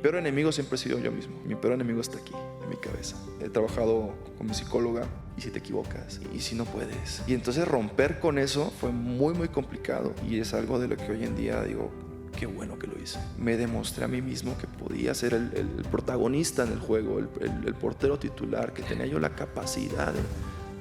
peor enemigo siempre he sido yo mismo. Mi peor enemigo está aquí, en mi cabeza. He trabajado con mi psicóloga. ¿Y si te equivocas? ¿Y si no puedes? Y entonces romper con eso fue muy, muy complicado. Y es algo de lo que hoy en día digo, qué bueno que lo hice. Me demostré a mí mismo que podía ser el protagonista en el juego, el portero titular, que tenía yo la capacidad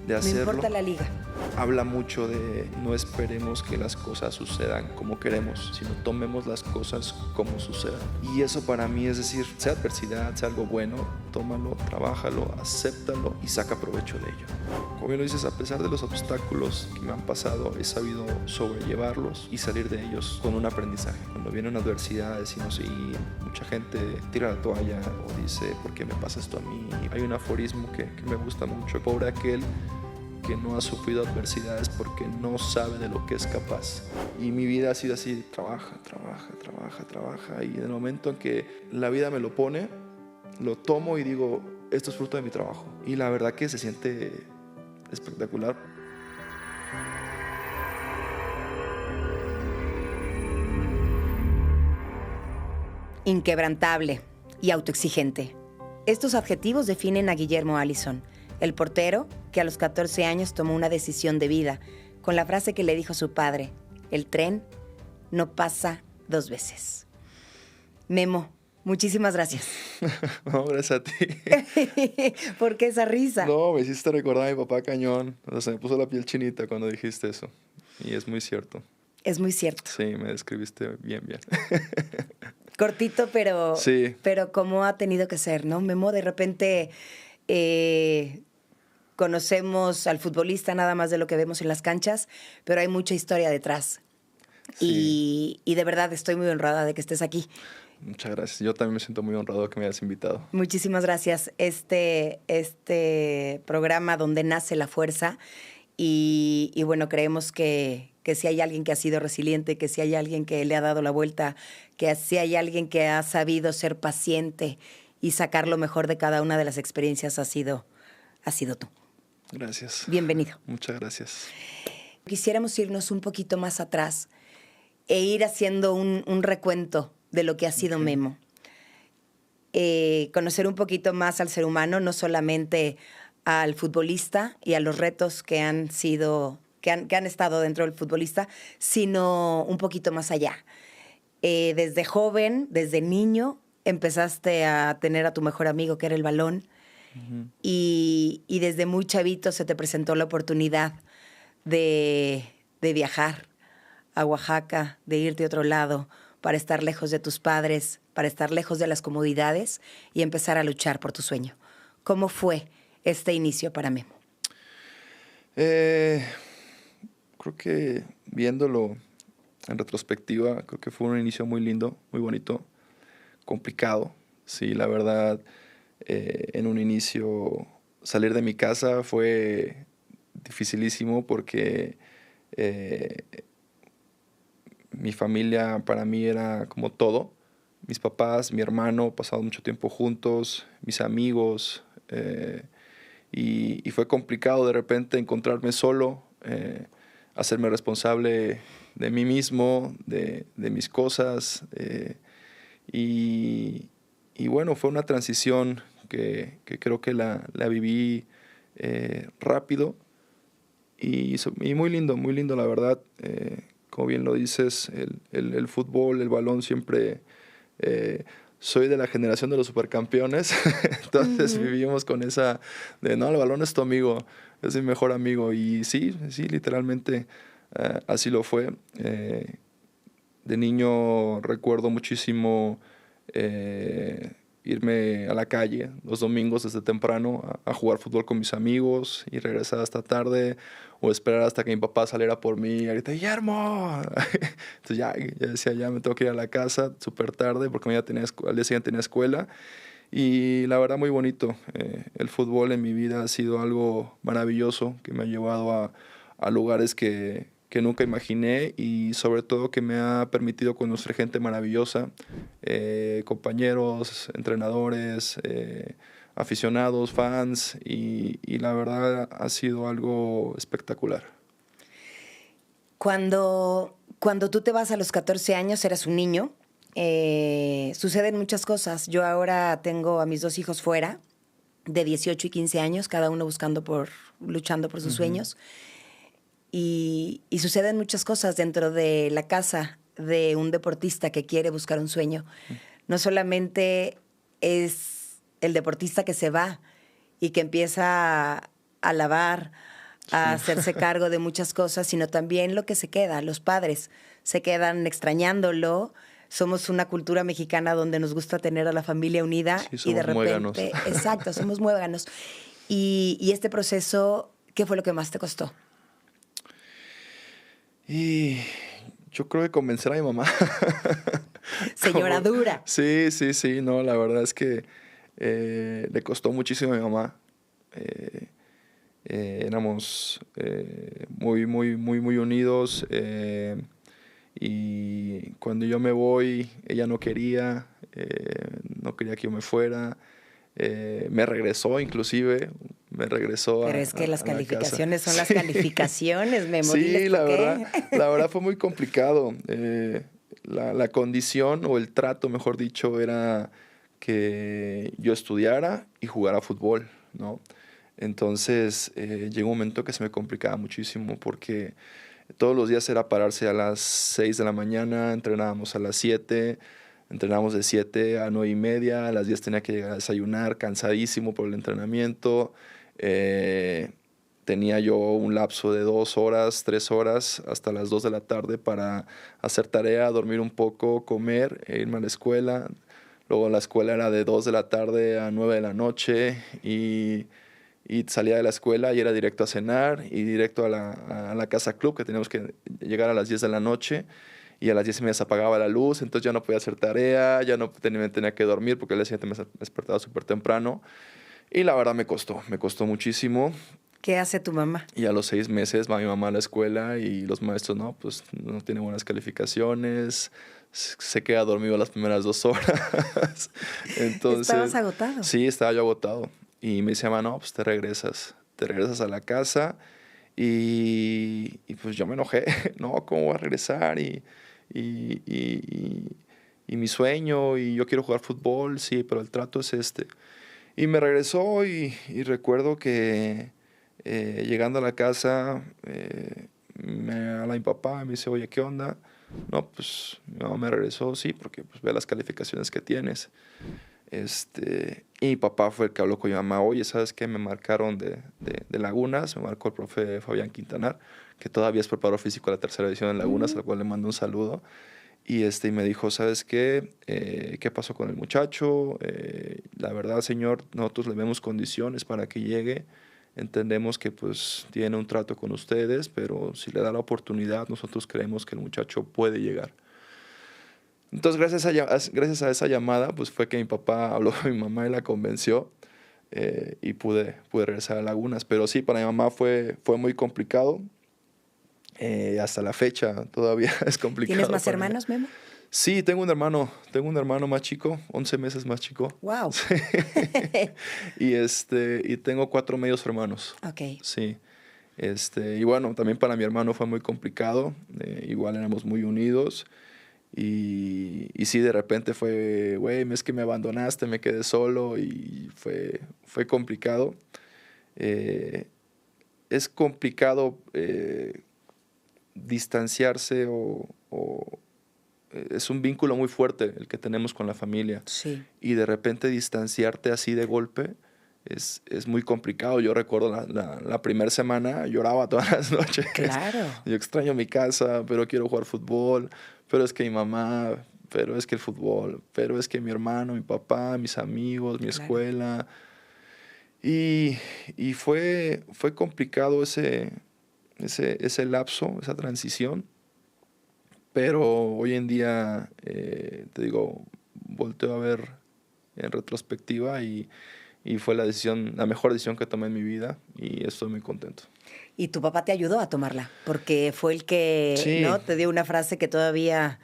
de hacerlo. No importa la liga. Habla mucho de no esperemos que las cosas sucedan como queremos, sino tomemos las cosas como sucedan. Y eso para mí es decir, sea adversidad, sea algo bueno, tómalo, trabájalo, acéptalo y saca provecho de ello. Como bien lo dices, a pesar de los obstáculos que me han pasado, he sabido sobrellevarlos y salir de ellos con un aprendizaje. Cuando viene una adversidad decimos, y mucha gente tira la toalla o dice, ¿por qué me pasa esto a mí? Hay un aforismo que me gusta mucho, pobre aquel que no ha sufrido adversidades porque no sabe de lo que es capaz. Y mi vida ha sido así, trabaja, y en el momento en que la vida me lo pone, lo tomo y digo, esto es fruto de mi trabajo. Y la verdad que se siente espectacular. Inquebrantable y autoexigente. Estos adjetivos definen a Guillermo Allison, el portero que a los 14 años tomó una decisión de vida con la frase que le dijo su padre, el tren no pasa dos veces. Memo, muchísimas gracias. No, gracias a ti. ¿Por qué esa risa? No, me hiciste recordar a mi papá cañón. O sea, se me puso la piel chinita cuando dijiste eso. Y es muy cierto. Es muy cierto. Sí, me describiste bien. Cortito, pero, sí. Pero cómo ha tenido que ser, ¿no? Memo, de repente conocemos al futbolista nada más de lo que vemos en las canchas, pero hay mucha historia detrás. Sí. Y de verdad estoy muy honrada de que estés aquí. Muchas gracias. Yo también me siento muy honrado que me hayas invitado. Muchísimas gracias. Este programa donde nace la fuerza y bueno, creemos que si hay alguien que ha sido resiliente, que si hay alguien que le ha dado la vuelta, que si hay alguien que ha sabido ser paciente y sacar lo mejor de cada una de las experiencias, ha sido tú. Gracias. Bienvenido. Muchas gracias. Quisiéramos irnos un poquito más atrás e ir haciendo un recuento de lo que ha sido Memo. Conocer un poquito más al ser humano, no solamente al futbolista y a los retos que han estado dentro del futbolista, sino un poquito más allá. Desde joven, desde niño, empezaste a tener a tu mejor amigo, que era el balón, y desde muy chavito se te presentó la oportunidad de viajar a Oaxaca, de irte a otro lado, para estar lejos de tus padres, para estar lejos de las comodidades y empezar a luchar por tu sueño. ¿Cómo fue este inicio para Memo? Creo que viéndolo en retrospectiva, creo que fue un inicio muy lindo, muy bonito, complicado. Sí, la verdad, en un inicio salir de mi casa fue dificilísimo porque mi familia para mí era como todo. Mis papás, mi hermano, pasado mucho tiempo juntos, mis amigos, y fue complicado de repente encontrarme solo, hacerme responsable de mí mismo, de mis cosas, y bueno, fue una transición que creo que la viví rápido y muy lindo la verdad. Como bien lo dices, el fútbol, el balón siempre... soy de la generación de los supercampeones, entonces vivimos con esa de, no, el balón es tu amigo, es mi mejor amigo, y sí, literalmente así lo fue. De niño recuerdo muchísimo irme a la calle los domingos desde temprano a jugar fútbol con mis amigos y regresar hasta tarde o esperar hasta que mi papá saliera por mí y grité, ¡Guillermo! Entonces ya decía, ya me tengo que ir a la casa súper tarde porque al día siguiente tenía escuela. Y la verdad muy bonito. El fútbol en mi vida ha sido algo maravilloso que me ha llevado a lugares que nunca imaginé y sobre todo que me ha permitido conocer gente maravillosa, compañeros, entrenadores, aficionados, fans y la verdad ha sido algo espectacular. Cuando tú te vas a los 14 años eras un niño suceden muchas cosas. Yo ahora tengo a mis 2 hijos fuera, de 18 y 15 años, cada uno luchando por sus sueños. Y suceden muchas cosas dentro de la casa de un deportista que quiere buscar un sueño. No solamente es el deportista que se va y que empieza a lavar, a hacerse cargo de muchas cosas, sino también lo que se queda. Los padres se quedan extrañándolo. Somos una cultura mexicana donde nos gusta tener a la familia unida Sí, y de somos muéganos. repente, exacto, somos muéganos. Y este proceso, ¿qué fue lo que más te costó? Y yo creo que convencer a mi mamá. Señora dura. Sí, no, la verdad es que le costó muchísimo a mi mamá. Éramos muy unidos, y cuando yo me voy, ella no quería que yo me fuera. Me regresó inclusive, Pero es que las a la casa. calificaciones son las Sí. calificaciones, Memo. Sí, diles la por qué. verdad fue muy complicado. La condición o el trato, mejor dicho, era que yo estudiara y jugara fútbol, ¿no? Entonces llegó un momento que se me complicaba muchísimo porque todos los días era pararse a las 6 de la mañana, entrenábamos a las 7, entrenábamos de 7 a 9 y media, a las 10 tenía que llegar a desayunar, cansadísimo por el entrenamiento. Tenía yo un lapso de 2 horas, 3 horas, hasta las 2 de la tarde para hacer tarea, dormir un poco, comer, e irme a la escuela. Luego la escuela era de 2 de la tarde a 9 de la noche y salía de la escuela y era directo a cenar y directo a la casa club, que teníamos que llegar a las 10 de la noche. Y a las 10 y media se apagaba la luz, entonces ya no podía hacer tarea, ya no tenía que dormir porque al día siguiente me despertaba súper temprano. Y la verdad me costó muchísimo. ¿Qué hace tu mamá? Y a los 6 meses va mi mamá a la escuela y los maestros, no, pues no tiene buenas calificaciones, se queda dormido las primeras 2 horas. Entonces, ¿Estabas agotado? Sí, estaba yo agotado. Y me decía, no, pues te regresas a la casa. Y pues yo me enojé, no, ¿cómo voy a regresar? Y, y, y mi sueño, y yo quiero jugar fútbol, sí, pero el trato es este. Y me regresó y recuerdo que llegando a la casa, me habla mi papá y me dice, oye, ¿qué onda? No, pues mi mamá me regresó, sí, porque pues, ve las calificaciones que tienes. Y mi papá fue el que habló con mi mamá, oye, ¿sabes qué? Me marcaron de Lagunas, me marcó el profe Fabián Quintanar, que todavía es preparador físico de la 3ª división en Lagunas, al cual le mando un saludo. Y me dijo, ¿sabes qué? ¿Qué pasó con el muchacho? La verdad, señor, nosotros le vemos condiciones para que llegue. Entendemos que pues tiene un trato con ustedes, pero si le da la oportunidad, nosotros creemos que el muchacho puede llegar. Entonces, gracias a esa llamada, pues fue que mi papá habló con mi mamá y la convenció, y pude regresar a Lagunas. Pero sí, para mi mamá fue muy complicado. Hasta la fecha todavía es complicado. ¿Tienes más para hermanos, ella. Memo? Sí, tengo un hermano más chico, 11 meses más chico. Wow. Sí. Y tengo 4 medios hermanos. Ok. Sí. Y bueno, también para mi hermano fue muy complicado. Igual éramos muy unidos. Y sí, de repente fue, güey, es que me abandonaste, me quedé solo y fue complicado. Es complicado distanciarse es un vínculo muy fuerte el que tenemos con la familia. Sí. Y de repente distanciarte así de golpe es muy complicado. Yo recuerdo la primera semana lloraba todas las noches. Claro. Yo extraño mi casa, pero quiero jugar fútbol, pero es que mi mamá, pero es que el fútbol, pero es que mi hermano, mi papá, mis amigos, mi escuela. Y fue complicado ese lapso, esa transición. Pero hoy en día, te digo, volteo a ver en retrospectiva y fue la mejor decisión que tomé en mi vida y estoy muy contento. Y tu papá te ayudó a tomarla, porque fue el que, Sí. ¿no? Te dio una frase que todavía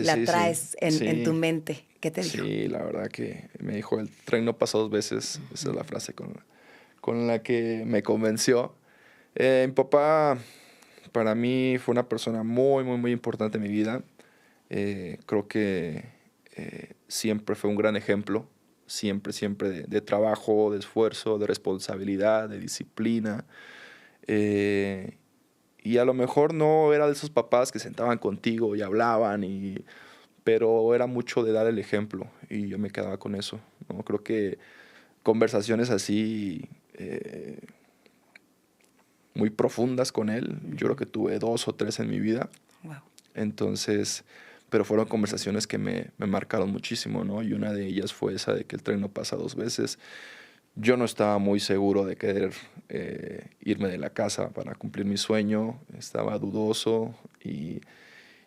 la traes en tu mente. ¿Qué te dijo? Sí, la verdad que me dijo, el tren no pasa 2 veces. Esa es la frase con la que me convenció. Mi papá, para mí, fue una persona muy importante en mi vida. Creo que siempre fue un gran ejemplo, siempre de trabajo, de esfuerzo, de responsabilidad, de disciplina. Y a lo mejor no era de esos papás que sentaban contigo y hablaban, pero era mucho de dar el ejemplo y yo me quedaba con eso, ¿no? Creo que conversaciones así muy profundas con él, yo creo que tuve 2 o 3 en mi vida. Wow. Entonces, pero fueron conversaciones que me marcaron muchísimo, ¿no? Y una de ellas fue esa de que el tren no pasa 2 veces. Yo no estaba muy seguro de querer irme de la casa para cumplir mi sueño. Estaba dudoso y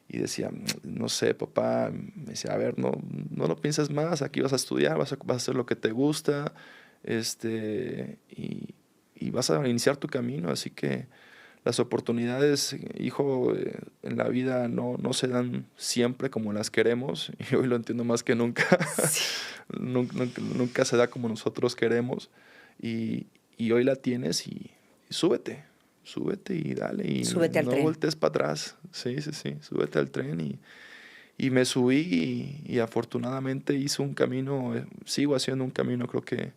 decía, no sé, papá. Me decía, a ver, no lo pienses más. Aquí vas a estudiar, vas a hacer lo que te gusta y vas a iniciar tu camino. Así que las oportunidades, hijo, en la vida no se dan siempre como las queremos. Y hoy lo entiendo más que nunca. Sí. Nunca se da como nosotros queremos. Y hoy la tienes y súbete y dale. Y súbete al no tren. voltees para atrás. Sí, súbete al tren. Y me subí y afortunadamente hice un camino, sigo haciendo un camino creo que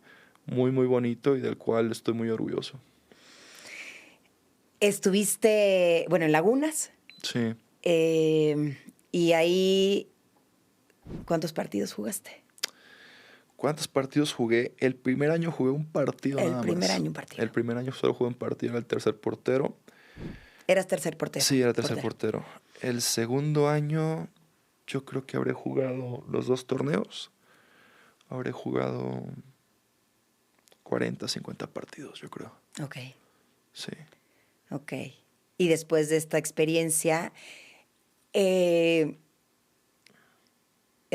muy, muy bonito y del cual estoy muy orgulloso. Estuviste, bueno, en Lagunas. Sí. Y ahí, ¿cuántos partidos jugaste? ¿Cuántos partidos jugué? El primer año jugué un partido nada más. El primer año un partido. El primer año solo jugué un partido, era el tercer portero. ¿Eras tercer portero? Sí, era tercer portero. El segundo año yo creo que habré jugado los 2 torneos. Habré jugado 40, 50 partidos, yo creo. Ok. Sí. Ok. Y después de esta experiencia, el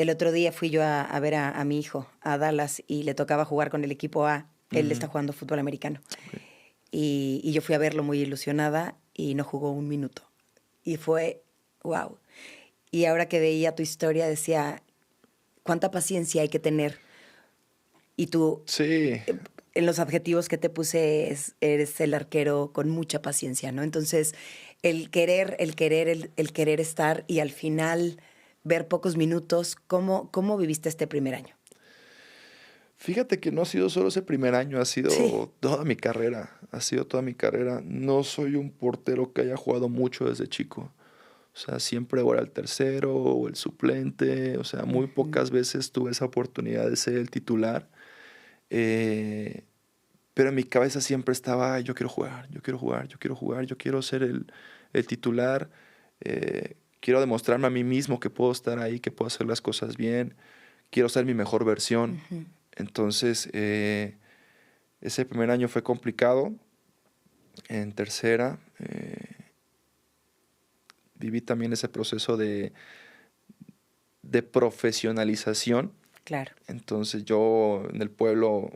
otro día fui yo a ver a mi hijo, a Dallas, y le tocaba jugar con el equipo A. Él está jugando fútbol americano. Okay. Y yo fui a verlo muy ilusionada y no jugó un minuto. Y fue, wow. Y ahora que veía tu historia decía, ¿cuánta paciencia hay que tener? Y tú, sí. En los adjetivos que te puse, eres el arquero con mucha paciencia, ¿no? Entonces, el querer estar y al final ver pocos minutos, ¿cómo viviste este primer año? Fíjate que no ha sido solo ese primer año, ha sido toda mi carrera. Ha sido toda mi carrera. No soy un portero que haya jugado mucho desde chico. O sea, siempre era el tercero o el suplente. O sea, muy pocas veces tuve esa oportunidad de ser el titular. Pero en mi cabeza siempre estaba, yo quiero jugar, yo quiero ser el titular. Quiero demostrarme a mí mismo que puedo estar ahí, que puedo hacer las cosas bien. Quiero ser mi mejor versión. Entonces, ese primer año fue complicado. En tercera, viví también ese proceso de profesionalización. Claro. Entonces yo en el pueblo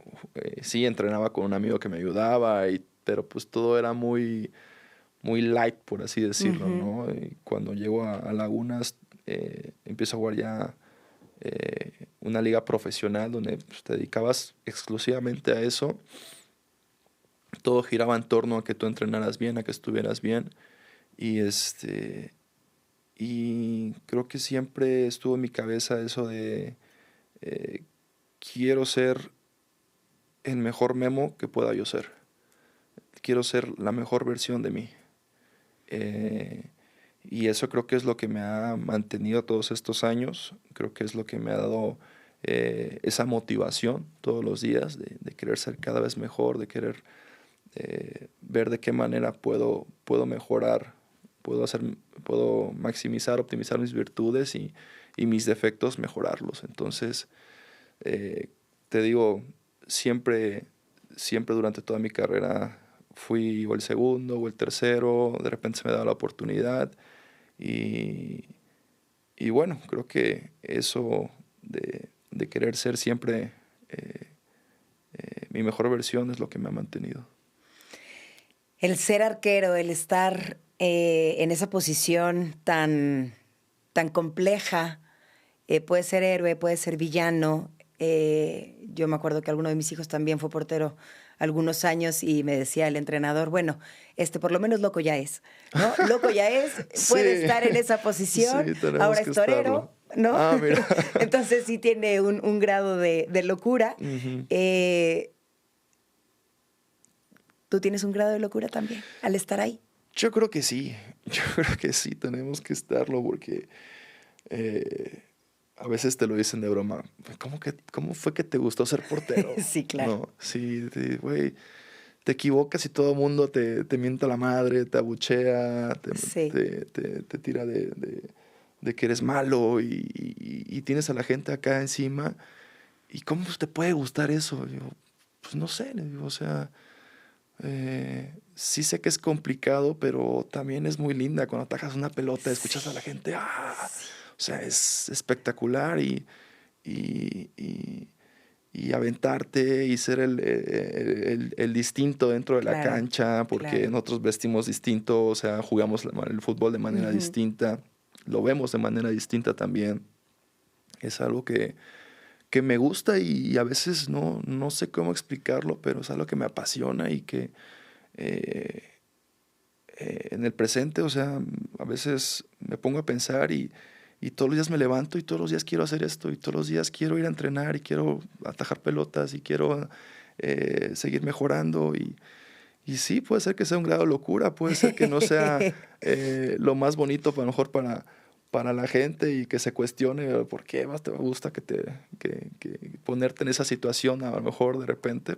sí entrenaba con un amigo que me ayudaba, pero pues todo era muy, muy light, por así decirlo, ¿no? Y cuando llego a Lagunas, empiezo a jugar ya una liga profesional donde pues, te dedicabas exclusivamente a eso. Todo giraba en torno a que tú entrenaras bien, a que estuvieras bien. Y creo que siempre estuvo en mi cabeza eso de quiero ser el mejor Memo que pueda yo ser. Quiero ser la mejor versión de mí. Y eso creo que es lo que me ha mantenido todos estos años. Creo que es lo que me ha dado esa motivación todos los días de querer ser cada vez mejor, de querer ver de qué manera puedo mejorar, puedo maximizar, optimizar mis virtudes y mis defectos, mejorarlos. Entonces, te digo, siempre durante toda mi carrera fui o el segundo o el tercero, de repente se me daba la oportunidad y bueno, creo que eso de querer ser siempre mi mejor versión es lo que me ha mantenido. El ser arquero, el estar en esa posición tan compleja, puede ser héroe, puede ser villano. Yo me acuerdo que alguno de mis hijos también fue portero algunos años y me decía el entrenador, bueno, por lo menos loco ya es, ¿no? Loco ya es, puede estar en esa posición, sí, ahora es torero, ¿no? Ah, mira. Entonces sí tiene un grado de locura. Ujú. ¿Tú tienes un grado de locura también al estar ahí? Yo creo que sí, yo creo que sí, tenemos que estarlo porque a veces te lo dicen de broma. ¿Cómo fue que te gustó ser portero? Sí, claro. No, sí, güey, te equivocas y todo el mundo te mienta la madre, te abuchea, Sí. te tira de que eres malo y tienes a la gente acá encima. ¿Y cómo te puede gustar eso? Yo, pues no sé, le digo, o sea, sí sé que es complicado, pero también es muy linda cuando atajas una pelota, escuchas a la gente, ¡ah! O sea, es espectacular y, y- y aventarte y ser el distinto dentro de la Claro, cancha, porque claro. nosotros vestimos distinto, o sea, jugamos el fútbol de manera Ujú. distinta, lo vemos de manera distinta también. Es algo que me gusta y a veces no sé cómo explicarlo, pero es algo que me apasiona y que eh, en el presente, o sea, a veces me pongo a pensar y todos los días me levanto y todos los días quiero hacer esto y todos los días quiero ir a entrenar y quiero atajar pelotas y quiero seguir mejorando y sí, puede ser que sea un grado de locura, puede ser que no sea lo más bonito a lo mejor para la gente y que se cuestione por qué más te gusta que ponerte en esa situación a lo mejor de repente,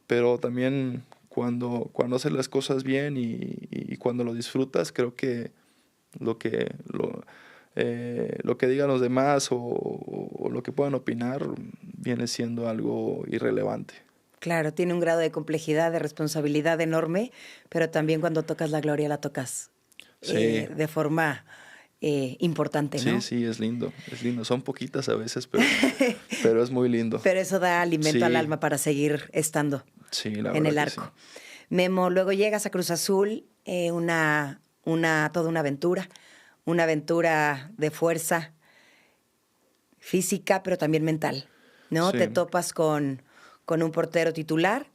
pero también cuando haces las cosas bien y cuando lo disfrutas, creo que lo que, lo, lo que digan los demás o lo que puedan opinar viene siendo algo irrelevante. Claro, tiene un grado de complejidad, de responsabilidad enorme, pero también cuando tocas la gloria la tocas Sí, de forma importante, sí, ¿no? sí, es lindo, es lindo. Son poquitas a veces, pero es muy lindo. Pero eso da alimento al Sí, alma para seguir estando sí, la en verdad el que sí. arco. Memo, luego llegas a Cruz Azul, toda una aventura de fuerza física, pero también mental, ¿no? Sí, Te topas con un portero titular,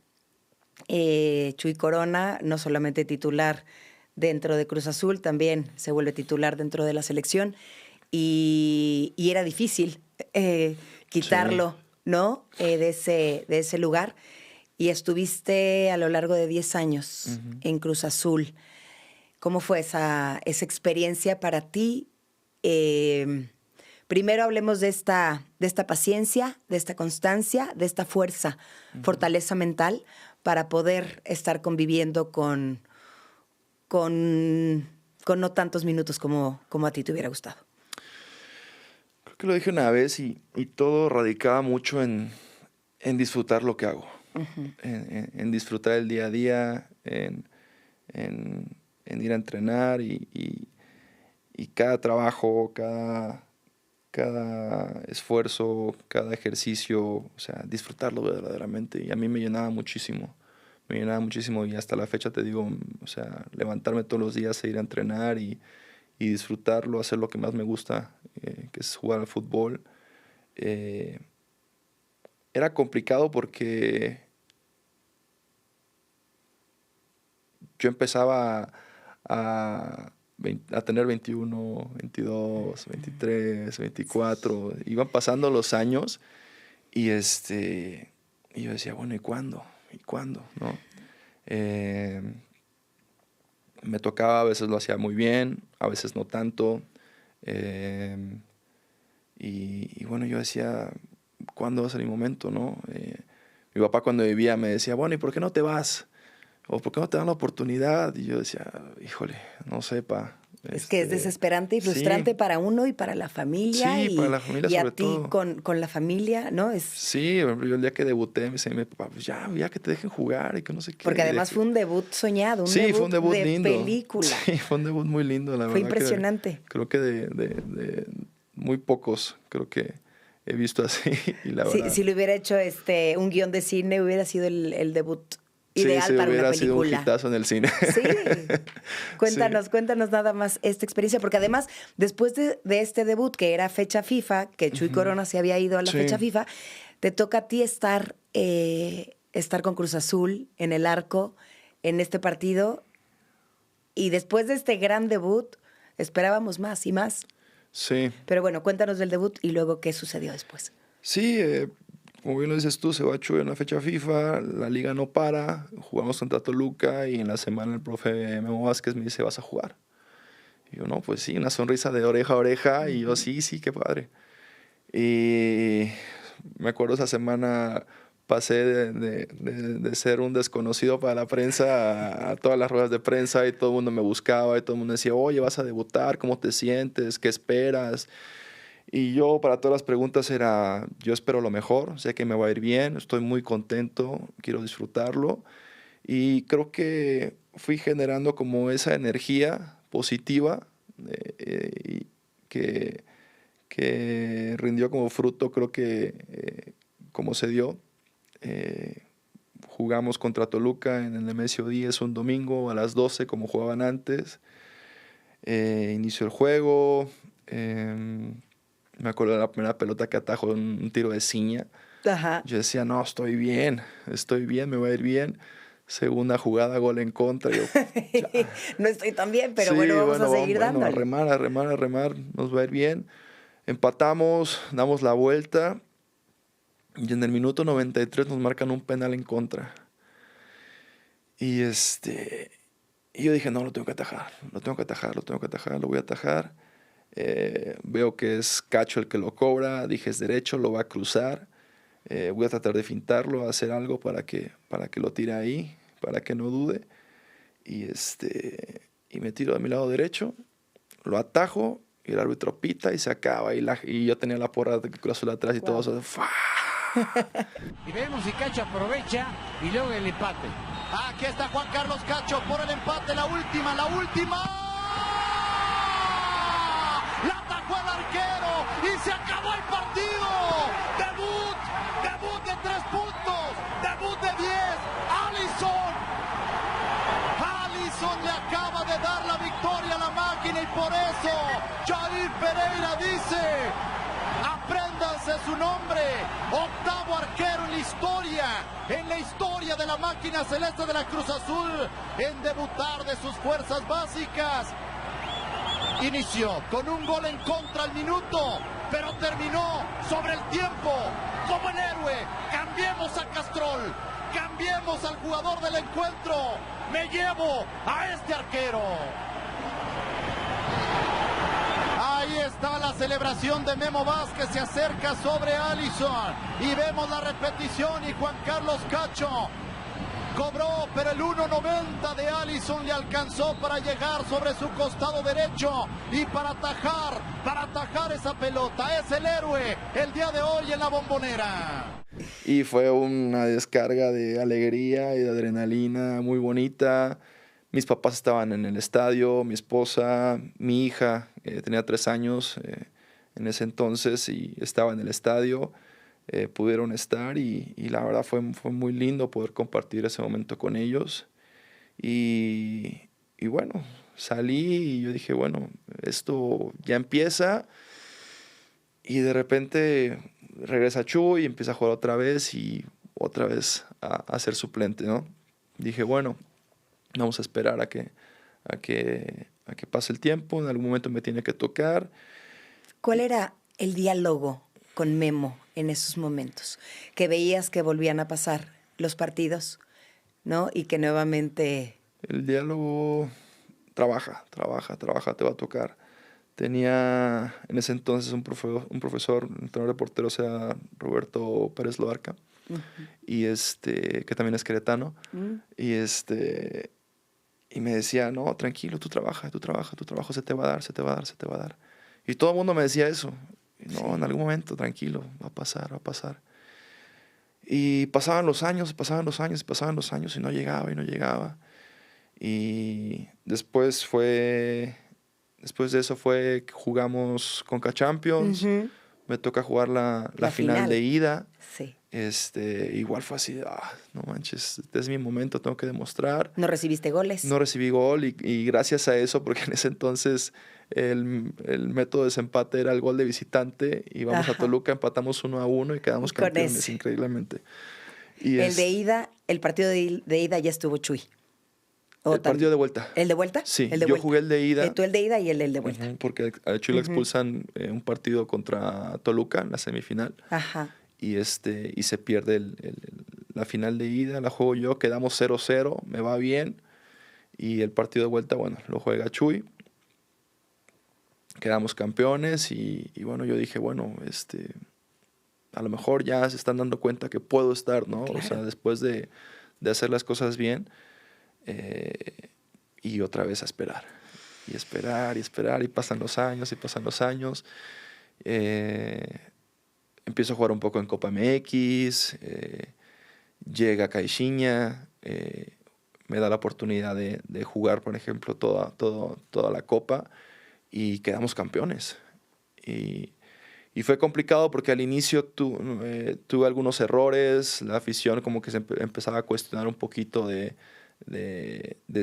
Chuy Corona, no solamente titular dentro de Cruz Azul, también se vuelve titular dentro de la selección y era difícil sí. quitarlo, ¿no? De ese lugar. Y estuviste a lo largo de 10 años Ujú. en Cruz Azul. ¿Cómo fue esa experiencia para ti? Eh, Primero hablemos de esta paciencia, de esta constancia, de esta fuerza, fortaleza mental para poder estar conviviendo con, con no tantos minutos como a ti te hubiera gustado. Creo que lo dije una vez y todo radicaba mucho en disfrutar lo que hago, en disfrutar el día a día, en, en ir a entrenar y cada trabajo, cada esfuerzo, cada ejercicio, o sea, disfrutarlo verdaderamente. Y a mí me llenaba muchísimo y hasta la fecha te digo, o sea, levantarme todos los días e ir a entrenar y disfrutarlo, hacer lo que más me gusta, que es jugar al fútbol. Eh, Era complicado porque yo empezaba a tener 21, 22, 23, 24. Iban pasando los años y, y yo decía, bueno, ¿y cuándo? ¿Y cuándo? ¿No? Eh, Me tocaba, a veces lo hacía muy bien, a veces no tanto. eh, y bueno, yo decía, ¿cuándo va a ser mi momento? ¿No? Mi papá cuando vivía me decía, bueno, ¿y por qué no te vas? ¿O por qué no te dan la oportunidad? Y yo decía, híjole, no sé, pa. Es que es desesperante y Sí, frustrante para uno y para la familia sí, para la familia y a sobre ti todo. con la familia, ¿no? Sí, por ejemplo, yo el día que debuté me decía mi papá, pues ya que te dejen jugar y que no sé qué. Porque además fue un debut soñado, un Sí, fue un debut debut de lindo. película. Sí, fue un debut muy lindo, la Fue verdad que impresionante. creo que de muy pocos creo que he visto así y la verdad. Si le hubiera hecho un guión de cine, hubiera sido el debut Sí, ideal sí, para una hubiera sido un película. hitazo en el cine. Sí. Sí. Cuéntanos nada más esta experiencia, porque además, después de este debut, que era fecha FIFA, que Chuy Ujú. Corona se había ido a la Sí. fecha FIFA, te toca a ti estar con Cruz Azul en el arco, en este partido, y después de este gran debut, esperábamos más y más. Sí. Pero bueno, cuéntanos del debut y luego qué sucedió después. Sí, como bien lo dices tú, se va a Chuy en una fecha FIFA, la liga no para, jugamos contra Toluca y en la semana el profe Memo Vázquez me dice, ¿vas a jugar? Y yo, no, pues sí, una sonrisa de oreja a oreja, y yo, sí, qué padre. Y me acuerdo esa semana pasé de ser un desconocido para la prensa a todas las ruedas de prensa, y todo el mundo me buscaba y todo el mundo decía, oye, vas a debutar, ¿cómo te sientes? ¿Qué esperas? Y yo, para todas las preguntas era, yo espero lo mejor, sé que me va a ir bien, estoy muy contento, quiero disfrutarlo. Y creo que fui generando como esa energía positiva, y que rindió como fruto, creo que como se dio. Eh, Jugamos contra Toluca en el Nemesio 10 un domingo a las 12 como jugaban antes. Inició el juego. Me acuerdo de la primera pelota que atajó, un tiro de ciña. Ajá. Yo decía, no, estoy bien, me va a ir bien. Segunda jugada, gol en contra. Yo, No estoy tan bien, pero sí, bueno, vamos a seguir bueno, dándole. a remar, nos va a ir bien. Empatamos, damos la vuelta y en el minuto 93 nos marcan un penal en contra. Y y yo dije, no, lo tengo que atajar, lo voy a atajar. Veo que es Cacho el que lo cobra, dije es derecho, lo va a cruzar. Voy a tratar de fintarlo, hacer algo para que lo tire ahí, para que no dude. Y, y me tiro de mi lado derecho, lo atajo, y el árbitro pita y se acaba. Y yo tenía la porra de Cruz Azul atrás y todo eso. ¡Fua! Y vemos si Cacho aprovecha y luego el empate. Aquí está Juan Carlos Cacho por el empate, la última. La atajó el arquero y se acabó el partido. Debut de 3 puntos, debut de 10. Alisson le acaba de dar la victoria a la máquina, y por eso Jair Pereira dice, apréndanse su nombre, octavo arquero en la historia de la máquina celeste de la Cruz Azul en debutar de sus fuerzas básicas. Inició con un gol en contra al minuto, pero terminó sobre el tiempo como el héroe. Cambiemos a Castrol, cambiemos al jugador del encuentro. Me llevo a este arquero. Ahí está la celebración de Memo Vázquez, se acerca sobre Alisson y vemos la repetición, y Juan Carlos Cacho cobró, pero el 1.90 de Alisson le alcanzó para llegar sobre su costado derecho y para atajar esa pelota. Es el héroe el día de hoy en la Bombonera. Y fue una descarga de alegría y de adrenalina muy bonita. Mis papás estaban en el estadio, mi esposa, mi hija, tenía 3 años en ese entonces y estaba en el estadio. Pudieron estar y la verdad fue muy lindo poder compartir ese momento con ellos. Y bueno, salí y yo dije, bueno, esto ya empieza. Y de repente regresa Chuy y empieza a jugar otra vez y otra vez a ser suplente, ¿no? Dije, bueno, vamos a esperar a que pase el tiempo, en algún momento me tiene que tocar. ¿Cuál era el diálogo con Memo en esos momentos? Que veías que volvían a pasar los partidos, ¿no? Y que nuevamente... El diálogo, trabaja, te va a tocar. Tenía en ese entonces un profesor, entrenador de porteros, era Roberto Pérez Loarca, y que también es queretano, y y me decía, no, tranquilo, tú trabaja, tu trabajo se te va a dar. Y todo el mundo me decía eso. No, sí. En algún momento, tranquilo, va a pasar. Y pasaban los años y no llegaba. Y después de eso fue que jugamos Conca Champions. Me toca jugar la final de ida. Sí. Igual fue así, no manches, este es mi momento, tengo que demostrar. ¿No recibiste goles? No recibí gol y gracias a eso, porque en ese entonces el método de desempate era el gol de visitante, y vamos a Toluca, empatamos 1-1 y quedamos campeones increíblemente. Y el partido de ida ya estuvo Chuy. ¿O El partido de vuelta. ¿El de vuelta? Sí, el de yo vuelta. jugué el de ida. Tú el de ida y el de vuelta. Porque a Chuy lo expulsan un partido contra Toluca en la semifinal. Ajá. Y se pierde la final de ida, la juego yo, quedamos 0-0, me va bien. Y el partido de vuelta, bueno, lo juega Chuy. Quedamos campeones y bueno, yo dije, bueno, a lo mejor ya se están dando cuenta que puedo estar, ¿no? Claro. O sea, después de hacer las cosas bien, y otra vez a esperar. Y esperar, y esperar, y pasan los años, y pasan los años. Empiezo a jugar un poco en Copa MX, llega Caixinha, me da la oportunidad de jugar, por ejemplo, toda la Copa y quedamos campeones. Y fue complicado porque al inicio tuve algunos errores, la afición como que se empezaba a cuestionar un poquito de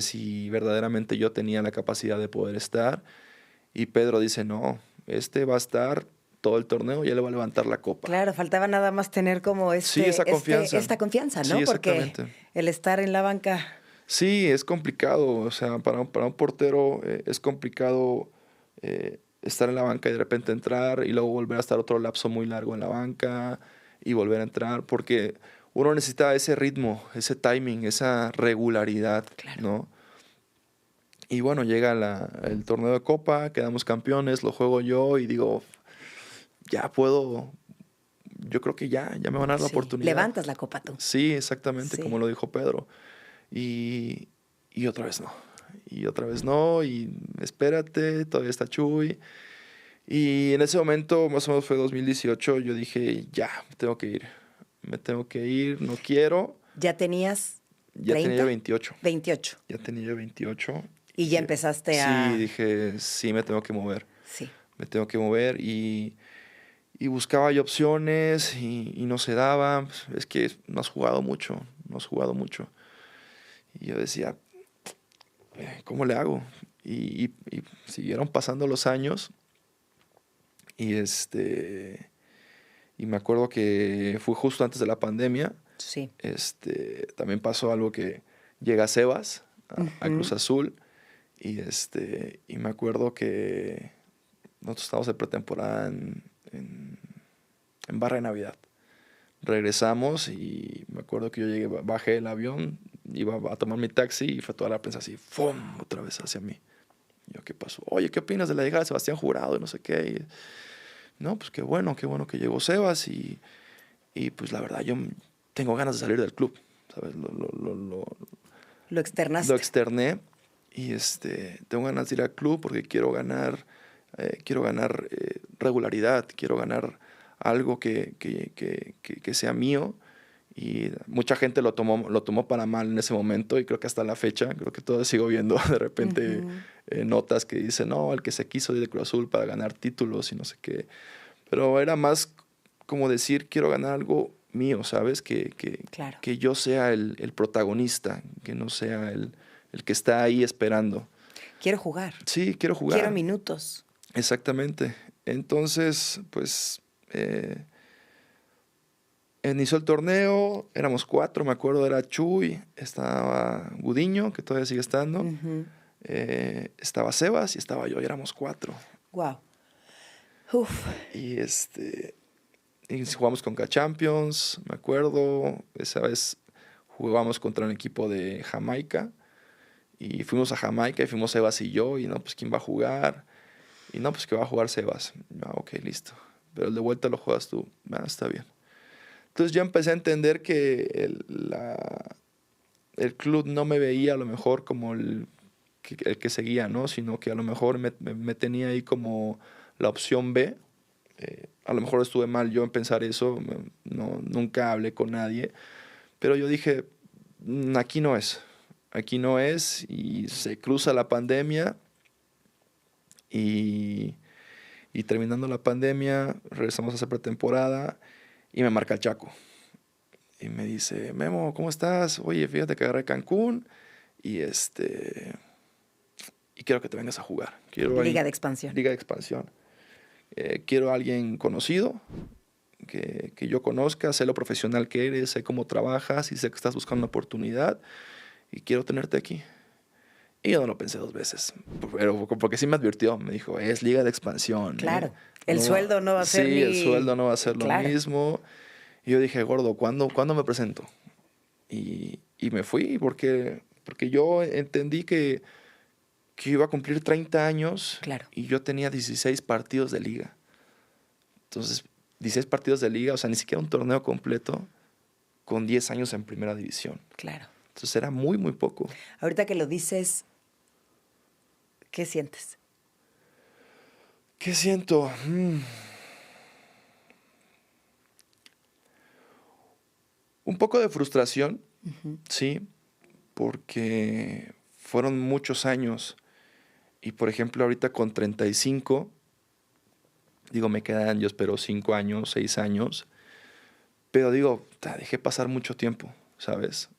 si verdaderamente yo tenía la capacidad de poder estar. Y Pedro dice, no, va a estar todo el torneo, ya le va a levantar la copa. Claro, faltaba nada más tener como Sí, esa confianza. esta confianza, ¿no? Sí, porque exactamente. el estar en la banca... Sí, es complicado. O sea, para un portero es complicado estar en la banca y de repente entrar y luego volver a estar otro lapso muy largo en la banca y volver a entrar, porque uno necesita ese ritmo, ese timing, esa regularidad, Claro. ¿no? Y bueno, llega el torneo de Copa, quedamos campeones, lo juego yo y digo, ya puedo, yo creo que ya me van a dar la Sí, oportunidad. levantas la copa tú. Sí, exactamente, Sí. como lo dijo Pedro. Y otra vez no. Y otra vez no. Y espérate, todavía está Chuy. Y en ese momento, más o menos fue 2018, yo dije, ya, me tengo que ir. Me tengo que ir, no quiero. ¿Ya tenías Ya 30? tenía 28. 28. Ya tenía yo 28. Y ya empezaste a... Sí, dije, sí, me tengo que mover. Sí. Me tengo que mover y buscaba yo opciones y no se daba. Es que no has jugado mucho. Y yo decía, ¿cómo le hago? Y siguieron pasando los años y me acuerdo que fue justo antes de la pandemia. Sí. También pasó algo que llega Sebas a Ujú. Cruz Azul y me acuerdo que nosotros estábamos de pretemporada en Barra de Navidad. Regresamos y me acuerdo que yo bajé el avión, iba a tomar mi taxi y fue toda la prensa así, ¡fum!, otra vez hacia mí. Y yo, ¿qué pasó? Oye, ¿qué opinas de la llegada de Sebastián Jurado? Y no sé qué. No, pues qué bueno que llegó Sebas y pues la verdad yo tengo ganas de salir del club, ¿sabes? Lo externaste. Lo externé y tengo ganas de ir al club porque quiero ganar regularidad, quiero ganar algo que sea mío. Y mucha gente lo tomó para mal en ese momento y creo que hasta la fecha, creo que todavía sigo viendo de repente notas que dicen, no, el que se quiso ir de Cruz Azul para ganar títulos y no sé qué. Pero era más como decir, quiero ganar algo mío, ¿sabes? Claro. Que yo sea el protagonista, que no sea el que está ahí esperando. Quiero jugar. Sí, quiero jugar. Quiero minutos. Exactamente. Entonces, pues, inició el torneo, éramos 4, me acuerdo, era Chuy, estaba Gudiño, que todavía sigue estando, estaba Sebas y estaba yo, y éramos 4. Wow. Uf. Y jugamos con K-Champions, me acuerdo, esa vez jugamos contra un equipo de Jamaica, y fuimos a Jamaica y fuimos Sebas y yo, y no, pues, ¿quién va a jugar? Y no, pues, que va a jugar Sebas. Ok, listo. Pero el de vuelta lo juegas tú. Está bien. Entonces yo empecé a entender que el club no me veía a lo mejor como el que seguía, ¿no? Sino que a lo mejor me tenía ahí como la opción B. A lo mejor estuve mal yo en pensar eso. Nunca hablé con nadie. Pero yo dije, aquí no es. Aquí no es. Y se cruza la pandemia. Y terminando la pandemia, regresamos a hacer pretemporada. Y me marca el Chaco. Y me dice, Memo, ¿cómo estás? Oye, fíjate que agarré Cancún. Y quiero que te vengas a jugar. Liga de expansión. Liga de expansión. Quiero a alguien conocido, que yo conozca, sé lo profesional que eres, sé cómo trabajas y sé que estás buscando una oportunidad. Y quiero tenerte aquí. Y yo no lo pensé 2 veces, pero porque sí me advirtió, me dijo, es liga de expansión. Claro, el sueldo no va a ser Sí, ni... el sueldo no va a ser Claro. lo mismo. Y yo dije, gordo, ¿cuándo me presento? Y me fui porque yo entendí que iba a cumplir 30 años Claro. y yo tenía 16 partidos de liga. Entonces, 16 partidos de liga, o sea, ni siquiera un torneo completo con 10 años en primera división. Claro. Entonces era muy, muy poco. Ahorita que lo dices, ¿qué sientes? ¿Qué siento? Un poco de frustración, sí, porque fueron muchos años. Y, por ejemplo, ahorita con 35, digo, me quedan, yo espero, 5 años, 6 años. Pero digo, dejé pasar mucho tiempo, ¿sabes?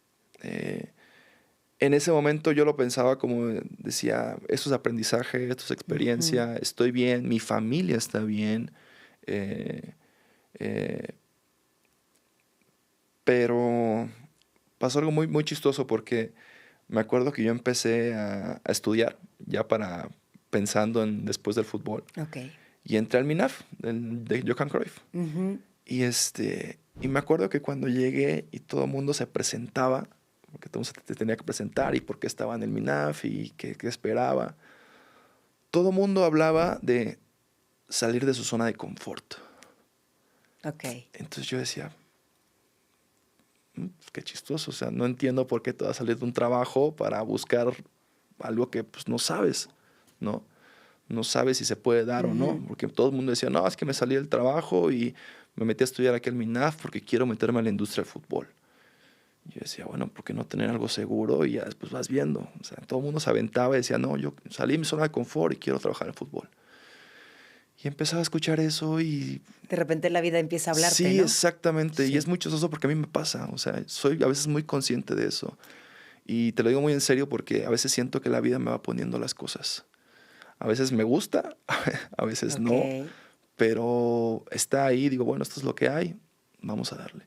En ese momento yo lo pensaba como, decía, esto es aprendizaje, esto es experiencia, estoy bien, mi familia está bien. Pero pasó algo muy, muy chistoso porque me acuerdo que yo empecé a estudiar ya pensando en después del fútbol. Ok. Y entré al MINAF de Johan Cruyff. Y me acuerdo que cuando llegué y todo el mundo se presentaba, porque todo el mundo se tenía que presentar y por qué estaba en el MINAF y qué esperaba, todo el mundo hablaba de salir de su zona de confort. Ok. Entonces yo decía, qué chistoso, o sea, no entiendo por qué te vas a salir de un trabajo para buscar algo que pues no sabes, ¿no? No sabes si se puede dar o no, porque todo el mundo decía, no, es que me salí del trabajo y me metí a estudiar aquí al MINAF porque quiero meterme a la industria del fútbol. Y yo decía, bueno, ¿por qué no tener algo seguro? Y ya después vas viendo. O sea, todo el mundo se aventaba y decía, no, yo salí de mi zona de confort y quiero trabajar en fútbol. Y empezaba a escuchar eso y... De repente la vida empieza a hablarte, sí, ¿no? Exactamente. Sí. Y es muy chistoso porque a mí me pasa. O sea, soy a veces muy consciente de eso. Y te lo digo muy en serio porque a veces siento que la vida me va poniendo las cosas. A veces me gusta, a veces no. Pero está ahí, digo, bueno, esto es lo que hay, vamos a darle.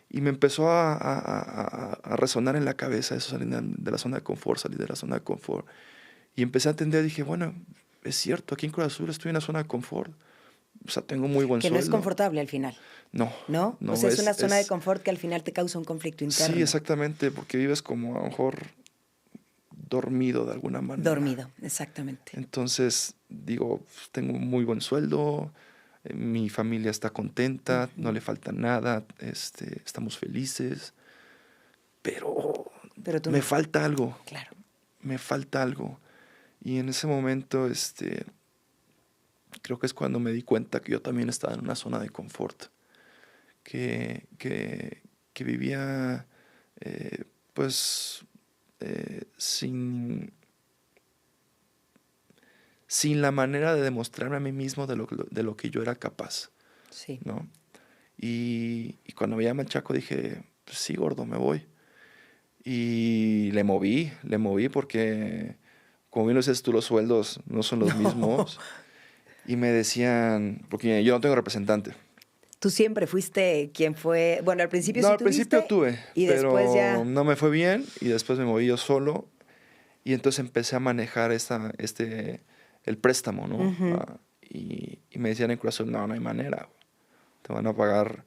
Y me empezó a resonar en la cabeza eso, salir de la zona de confort, salir de la zona de confort. Y empecé a entender, dije, bueno, es cierto, aquí en Cruz Azul estoy en la zona de confort. O sea, tengo muy buen que sueldo. no es confortable al final. No. ¿No? O sea, es una zona de confort que al final te causa un conflicto interno. Sí, exactamente, porque vives como a lo mejor dormido de alguna manera. Dormido, exactamente. Entonces, digo, tengo un muy buen sueldo, mi familia está contenta, no le falta nada, estamos felices, pero me falta algo. Claro. Me falta algo. Y en ese momento, creo que es cuando me di cuenta que yo también estaba en una zona de confort, que vivía, sin la manera de demostrarme a mí mismo de lo que yo era capaz. Sí. ¿No? Y cuando me llama el Chaco dije, pues sí, gordo, me voy. Y le moví porque, como bien lo dices tú, los sueldos no son los mismos. Y me decían, porque yo no tengo representante. Tú siempre fuiste quien fue, bueno, al principio No, sí al principio tuve, y pero después ya... no me fue bien y después me moví yo solo y entonces empecé a manejar el préstamo, ¿no? Y me decían en Cruz Azul, no hay manera, te van a pagar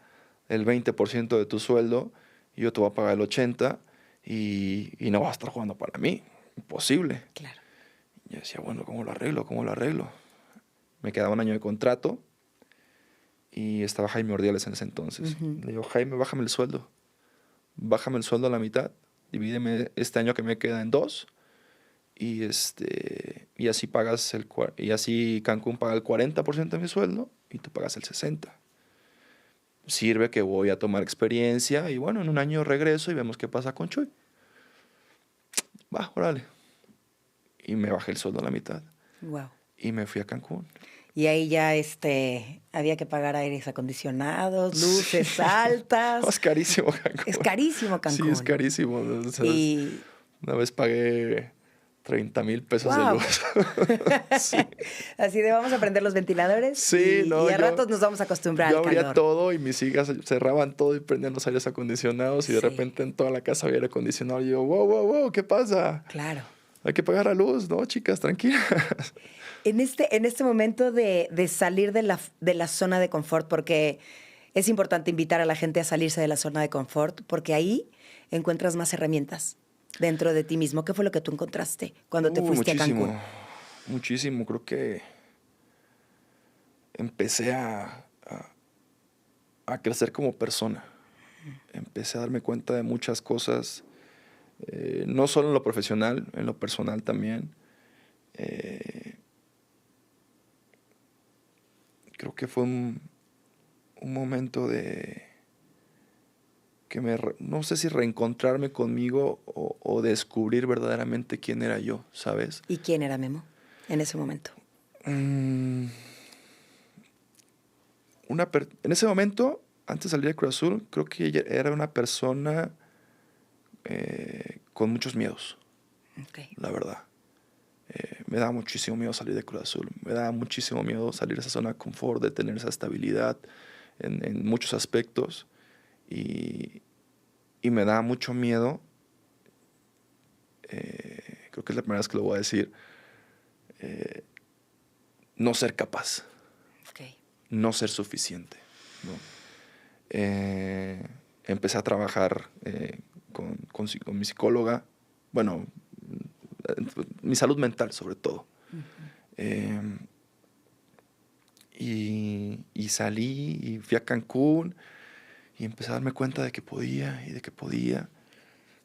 el 20% de tu sueldo y yo te voy a pagar el 80% y no vas a estar jugando para mí, imposible. Claro. Y yo decía, bueno, ¿cómo lo arreglo? Me quedaba un año de contrato. Y estaba Jaime Ordiales en ese entonces. Le digo, Jaime, bájame el sueldo. Bájame el sueldo a la mitad. Divídeme este año que me queda en 2. Y así pagas y así Cancún paga el 40% de mi sueldo y tú pagas el 60%. Sirve que voy a tomar experiencia y bueno, en un año regreso y vemos qué pasa con Chuy. Va, órale. Y me bajé el sueldo a la mitad. Wow. Y me fui a Cancún. Y ahí ya había que pagar aires acondicionados, luces altas. Es carísimo Cancún. Es carísimo Cancún. Sí, es carísimo. O sea, una vez pagué 30,000 pesos de luz. Sí. Así de vamos a prender los ventiladores. Sí, y a ratos nos vamos a acostumbrar al calor. Yo abría todo y mis hijas cerraban todo y prendían los aires acondicionados y de repente en toda la casa había aire acondicionado. Y yo, wow, ¿qué pasa? Claro. hay que pagar la luz, ¿no, chicas? Tranquilas. En este momento de salir de la zona de confort, porque es importante invitar a la gente a salirse de la zona de confort, porque ahí encuentras más herramientas dentro de ti mismo. ¿Qué fue lo que tú encontraste cuando te fuiste a Cancún? Muchísimo. Creo que empecé a crecer como persona. Empecé a darme cuenta de muchas cosas, no solo en lo profesional, en lo personal también. Creo que fue un momento de que no sé si reencontrarme conmigo o descubrir verdaderamente quién era yo, ¿sabes? ¿Y quién era Memo en ese momento? En ese momento, antes de salir de Cruz Azul, creo que ella era una persona con muchos miedos, la verdad. Me daba muchísimo miedo salir de Cruz Azul. Me daba muchísimo miedo salir de esa zona de confort, de tener esa estabilidad en muchos aspectos. Y me daba mucho miedo, creo que es la primera vez que lo voy a decir, no ser capaz, no ser suficiente, ¿no? Empecé a trabajar con mi psicóloga, bueno, mi salud mental sobre todo. Y salí y fui a Cancún y empecé a darme cuenta de que podía.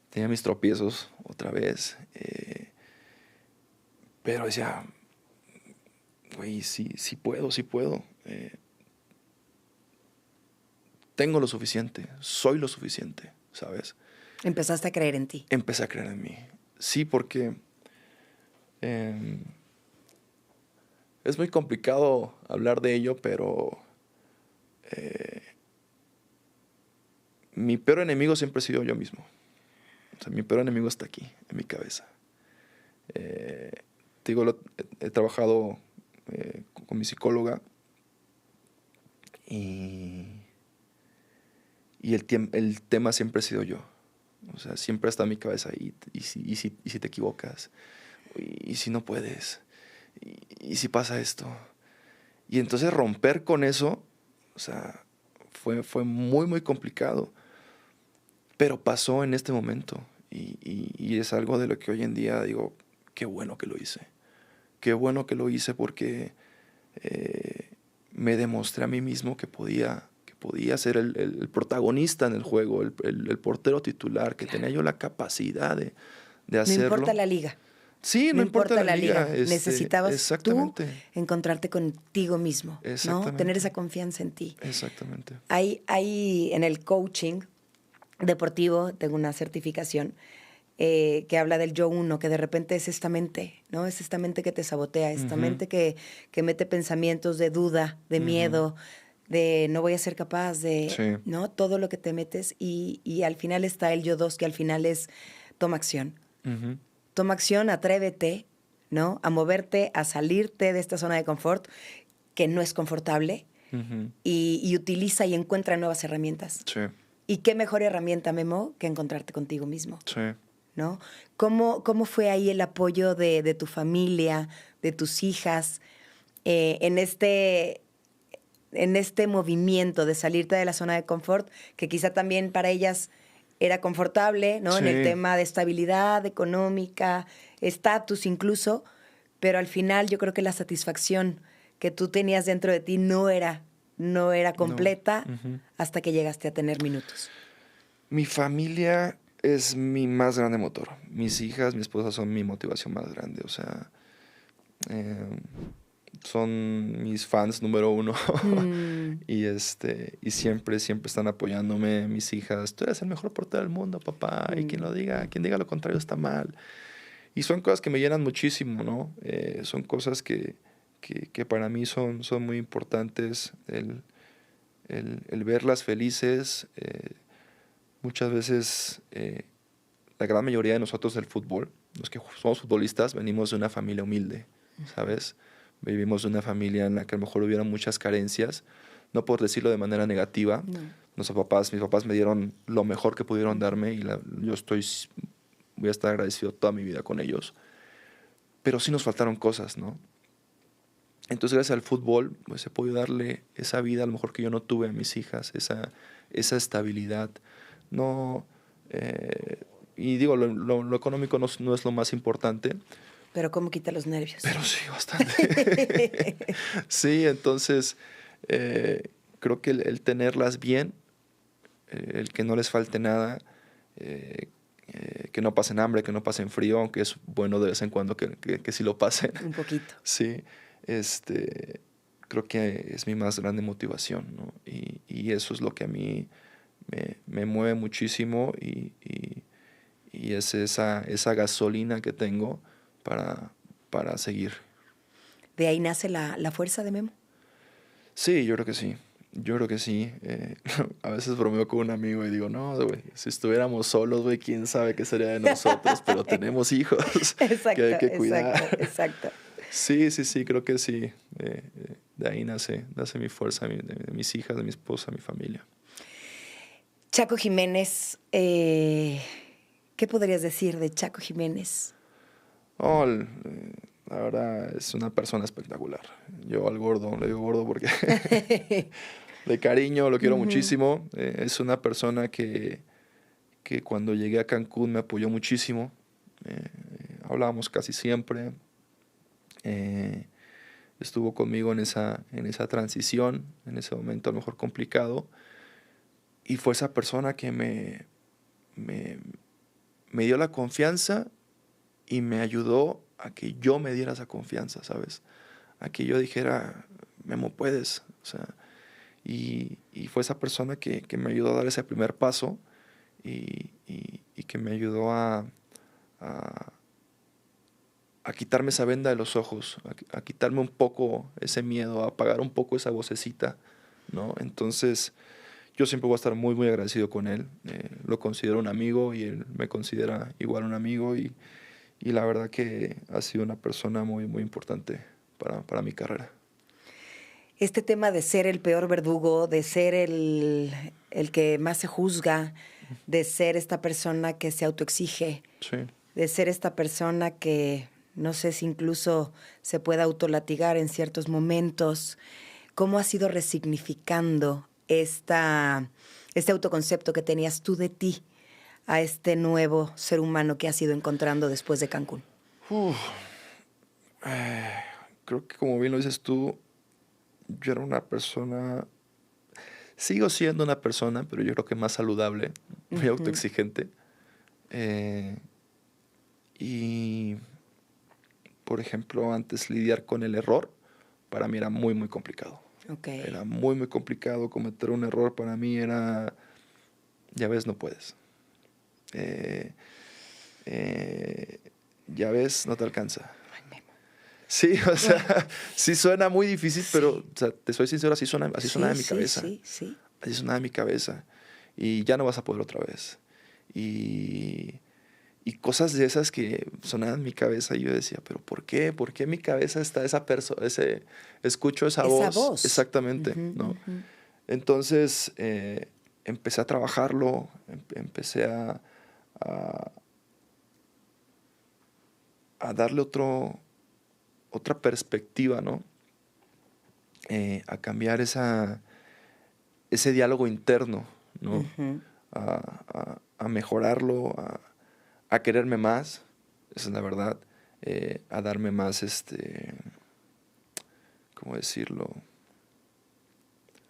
Tenía mis tropiezos otra vez, pero decía, güey, sí puedo. Tengo lo suficiente, soy lo suficiente, ¿sabes? Empezaste a creer en ti. Empecé a creer en mí. Sí, porque es muy complicado hablar de ello, pero mi peor enemigo siempre he sido yo mismo. O sea, mi peor enemigo está aquí, en mi cabeza. Te digo, he trabajado con mi psicóloga y el tema siempre ha sido yo. O sea, siempre está en mi cabeza. ¿Y si te equivocas? ¿Y si no puedes? ¿Y si pasa esto? Y entonces romper con eso, o sea, fue muy, muy complicado. Pero pasó en este momento. Y es algo de lo que hoy en día digo, qué bueno que lo hice. Qué bueno que lo hice porque me demostré a mí mismo que podía ser el protagonista en el juego, el portero titular, que tenía yo la capacidad de hacerlo. No importa la liga. Sí, no importa la liga. Necesitabas tú encontrarte contigo mismo, ¿no? Tener esa confianza en ti. Exactamente. Hay en el coaching deportivo, tengo una certificación que habla del yo uno, que de repente es esta mente, ¿no? Es esta mente que te sabotea, esta mente que mete pensamientos de duda, de miedo, de no voy a ser capaz, de ¿no? Todo lo que te metes y al final está el yo dos, que al final es toma acción. Toma acción, atrévete, ¿no? A moverte, a salirte de esta zona de confort que no es confortable y utiliza y encuentra nuevas herramientas. Sí. Y qué mejor herramienta, Memo, que encontrarte contigo mismo. Sí. ¿No? ¿Cómo fue ahí el apoyo de tu familia, de tus hijas, en este movimiento de salirte de la zona de confort, que quizá también para ellas era confortable, ¿no? Sí. En el tema de estabilidad económica, estatus incluso, pero al final yo creo que la satisfacción que tú tenías dentro de ti no era completa hasta que llegaste a tener minutos. Mi familia es mi más grande motor. Mis hijas, mi esposa son mi motivación más grande. O sea, son mis fans número uno. Y siempre están apoyándome. Mis hijas, tú eres el mejor portero del mundo, papá. Y quien diga lo contrario está mal. Y son cosas que me llenan muchísimo, ¿no? Son cosas que para mí son muy importantes. El verlas felices. Muchas veces, la gran mayoría de nosotros del fútbol, los que somos futbolistas, venimos de una familia humilde, ¿sabes? Vivimos de una familia en la que a lo mejor hubiera muchas carencias, no por decirlo de manera negativa. No. Mis papás me dieron lo mejor que pudieron darme y voy a estar agradecido toda mi vida con ellos. pero sí nos faltaron cosas, ¿no? Entonces, gracias al fútbol, pues he podido darle esa vida a lo mejor que yo no tuve a mis hijas, esa estabilidad. No, y digo, lo económico no es lo más importante. Pero ¿cómo quita los nervios? Pero sí, bastante. Sí, entonces creo que el tenerlas bien, el que no les falte nada, que no pasen hambre, que no pasen frío, aunque es bueno de vez en cuando que sí lo pasen. Un poquito. Sí, creo que es mi más grande motivación, ¿no? Y eso es lo que a mí me mueve muchísimo y es esa gasolina que tengo para seguir. ¿De ahí nace la fuerza de Memo? Sí, yo creo que sí. Yo creo que sí. A veces bromeo con un amigo y digo, no, güey, si estuviéramos solos, güey, quién sabe qué sería de nosotros, pero tenemos hijos Exacto, que hay que cuidar. Exacto. Sí, creo que sí. De ahí nace mi fuerza, de mis hijas, de mi esposa, mi familia. Chaco Jiménez, ¿qué podrías decir de Chaco Jiménez? Oh, la verdad es una persona espectacular. Yo al gordo, le digo gordo porque de cariño lo quiero muchísimo. Es una persona que cuando llegué a Cancún me apoyó muchísimo. Hablábamos casi siempre. Estuvo conmigo en esa transición, en ese momento a lo mejor complicado. Y fue esa persona que me dio la confianza y me ayudó a que yo me diera esa confianza, ¿sabes? A que yo dijera, Memo, puedes. O sea, y fue esa persona que me ayudó a dar ese primer paso y que me ayudó a quitarme esa venda de los ojos, a quitarme un poco ese miedo, a apagar un poco esa vocecita, ¿no? Entonces, yo siempre voy a estar muy, muy agradecido con él. Lo considero un amigo y él me considera igual un amigo y la verdad que ha sido una persona muy, muy importante para mi carrera. Este tema de ser el peor verdugo, de ser el que más se juzga, de ser esta persona que se autoexige, Sí. de ser esta persona que no sé si incluso se pueda autolatigar en ciertos momentos. ¿Cómo has ido resignificando este autoconcepto que tenías tú de ti a este nuevo ser humano que has ido encontrando después de Cancún? Creo que como bien lo dices tú, yo era una persona, sigo siendo una persona, pero yo creo que más saludable, muy autoexigente. Y, por ejemplo, antes lidiar con el error, para mí era muy, muy complicado. Okay. Era muy, muy complicado. Cometer un error para mí era, ya ves, no puedes. Ya ves, no te alcanza. Sí, o sea, sí suena muy difícil, sí. Pero, o sea, te soy sincero, así sonaba en mi cabeza. Sí. Así sonaba en mi cabeza. Y ya no vas a poder otra vez. Y cosas de esas que sonaban en mi cabeza y yo decía, ¿pero por qué? ¿Por qué en mi cabeza está esa persona, escucho esa voz? Exactamente, ¿no? Entonces, empecé a trabajarlo, empecé a darle otra perspectiva, ¿no? A cambiar ese diálogo interno, ¿no? A mejorarlo, a quererme más, esa es la verdad, a darme más, ¿cómo decirlo?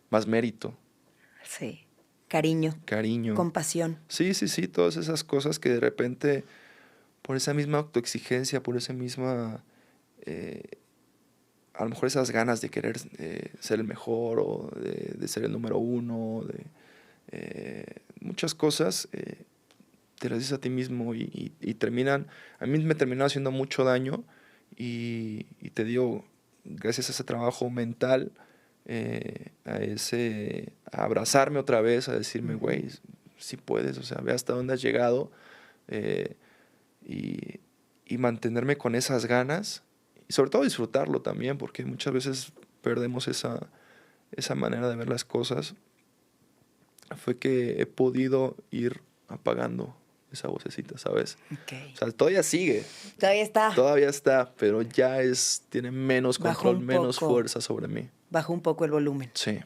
Más mérito. Sí, cariño. Compasión. Sí, todas esas cosas que de repente, por esa misma autoexigencia, por esa misma, a lo mejor esas ganas de querer ser el mejor o de ser el número uno, de muchas cosas, te las dices a ti mismo y a mí me terminó haciendo mucho daño y te digo, gracias a ese trabajo mental, a abrazarme otra vez, a decirme, güey, sí puedes, o sea, ve hasta dónde has llegado y mantenerme con esas ganas y sobre todo disfrutarlo también, porque muchas veces perdemos esa manera de ver las cosas. Fue que he podido ir apagando esa vocecita, ¿sabes? Ok. O sea, todavía sigue, Todavía está. pero ya tiene menos Bajó control, un menos poco. fuerza sobre mí. Bajó un poco el volumen. Sí.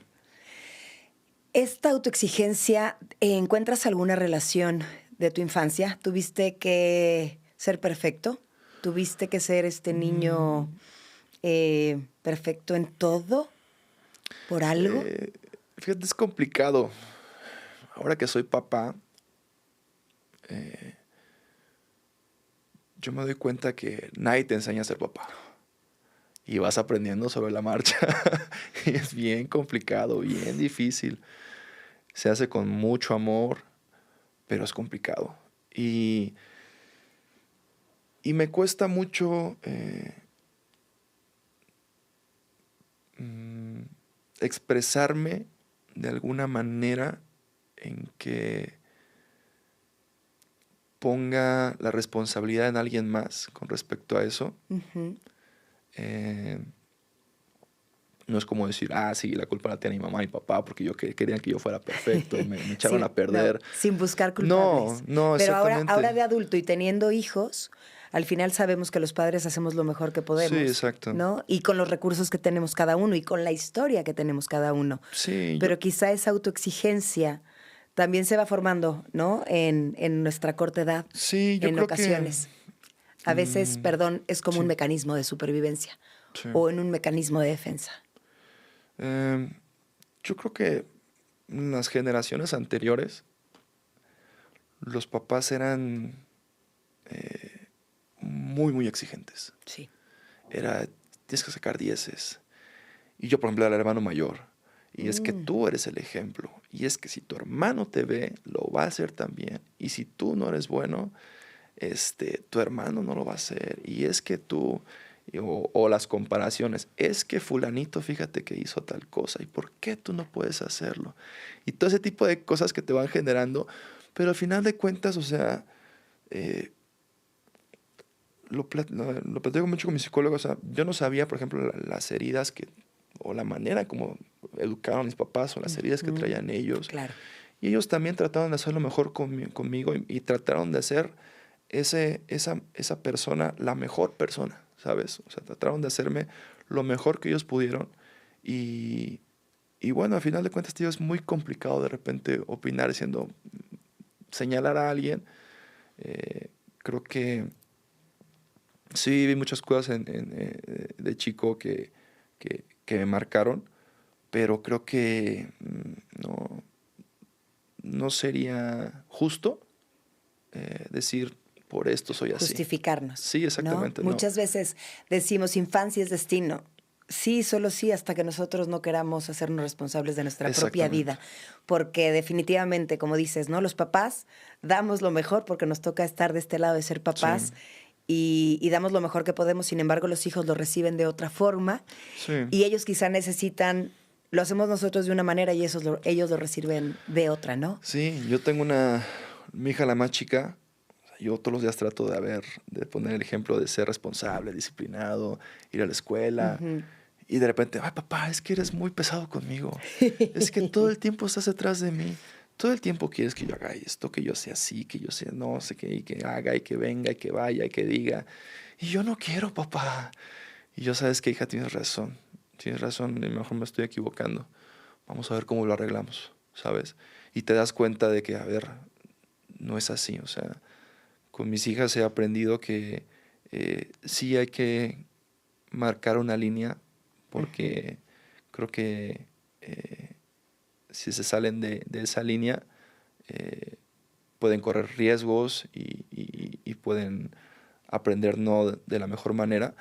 Esta autoexigencia, ¿encuentras alguna relación de tu infancia? ¿Tuviste que ser perfecto? ¿Tuviste que ser este niño perfecto en todo? ¿Por algo? Fíjate, es complicado. Ahora que soy papá, yo me doy cuenta que nadie te enseña a ser papá. Y vas aprendiendo sobre la marcha. Y es bien complicado, bien difícil. Se hace con mucho amor, pero es complicado. Y me cuesta mucho expresarme de alguna manera en que ponga la responsabilidad en alguien más con respecto a eso. Ujú. No es como decir, sí, la culpa la tiene mi mamá y papá porque querían que yo fuera perfecto, me echaron Sí, a perder. no, sin buscar culpables. No, Pero exactamente. ahora de adulto y teniendo hijos, al final sabemos que los padres hacemos lo mejor que podemos. Sí, exacto. ¿No? Y con los recursos que tenemos cada uno y con la historia que tenemos cada uno. Sí, Pero quizá esa autoexigencia también se va formando, ¿no? En nuestra corta edad. Sí, yo en creo ocasiones. A veces, perdón, es como sí. un mecanismo de supervivencia Sí. o en un mecanismo de defensa. Yo creo que en las generaciones anteriores los papás eran muy, muy exigentes. Sí. Tienes que sacar dieces. Y yo, por ejemplo, era el hermano mayor. Y es que tú eres el ejemplo. Y es que si tu hermano te ve, lo va a hacer también. Y si tú no eres bueno, tu hermano no lo va a hacer. Y es que tú... O las comparaciones. Es que fulanito, fíjate que hizo tal cosa. ¿Y por qué tú no puedes hacerlo? Y todo ese tipo de cosas que te van generando. Pero al final de cuentas, o sea... Lo platico mucho con mi psicólogo. O sea, yo no sabía, por ejemplo, las heridas o la manera como educaron a mis papás o las heridas que traían ellos. Claro. Y ellos también trataron de hacer lo mejor conmigo y trataron de hacer esa persona la mejor persona, ¿sabes? O sea, trataron de hacerme lo mejor que ellos pudieron. Y bueno, al final de cuentas, tío, es muy complicado de repente opinar señalar a alguien. Creo que sí viví muchas cosas de chico que me marcaron, pero creo que no sería justo decir por esto soy así. Justificarnos. Sí, exactamente. ¿No? Muchas veces decimos infancia es destino. Sí, solo sí, hasta que nosotros no queramos hacernos responsables de nuestra propia vida. Porque definitivamente, como dices, ¿no? Los papás damos lo mejor porque nos toca estar de este lado de ser papás. Sí. Y damos lo mejor que podemos. Sin embargo, los hijos lo reciben de otra forma. Sí. Y ellos quizá necesitan... Lo hacemos nosotros de una manera y ellos lo reciben de otra, ¿no? Sí, yo tengo mi hija la más chica. Yo todos los días trato de poner el ejemplo de ser responsable, disciplinado, ir a la escuela. Uh-huh. Y de repente, papá, es que eres muy pesado conmigo. Es que todo el tiempo estás detrás de mí. Todo el tiempo quieres que yo haga esto, que yo sea así, que yo sea no sé qué, y que haga, y que venga, y que vaya, y que diga. Y yo no quiero, papá. Y yo, ¿sabes qué, hija? Tienes razón, a lo mejor me estoy equivocando. Vamos a ver cómo lo arreglamos, ¿sabes? Y te das cuenta de que, no es así. O sea, con mis hijas he aprendido que sí hay que marcar una línea, porque creo que si se salen de esa línea, pueden correr riesgos y pueden aprender no de la mejor manera,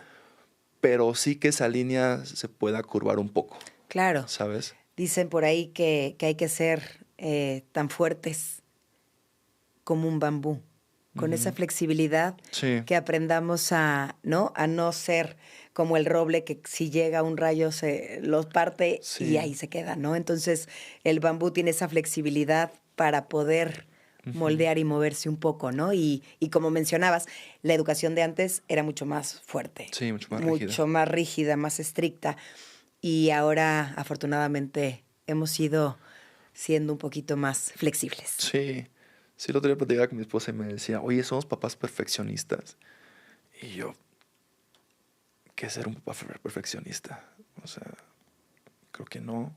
pero sí que esa línea se pueda curvar un poco. Claro. ¿Sabes? Dicen por ahí que hay que ser tan fuertes como un bambú, con esa flexibilidad, sí, que aprendamos a no ser como el roble que si llega un rayo se los parte, sí, y ahí se queda, ¿no? Entonces el bambú tiene esa flexibilidad para poder moldear y moverse un poco, ¿no? Y como mencionabas, la educación de antes era mucho más fuerte. Sí, mucho más rígida, más estricta. Y ahora, afortunadamente, hemos ido siendo un poquito más flexibles. Sí, Sí, el otro día platicaba con mi esposa y me decía, oye, somos papás perfeccionistas. Y yo, ¿qué es ser un papá perfeccionista? O sea, creo que no.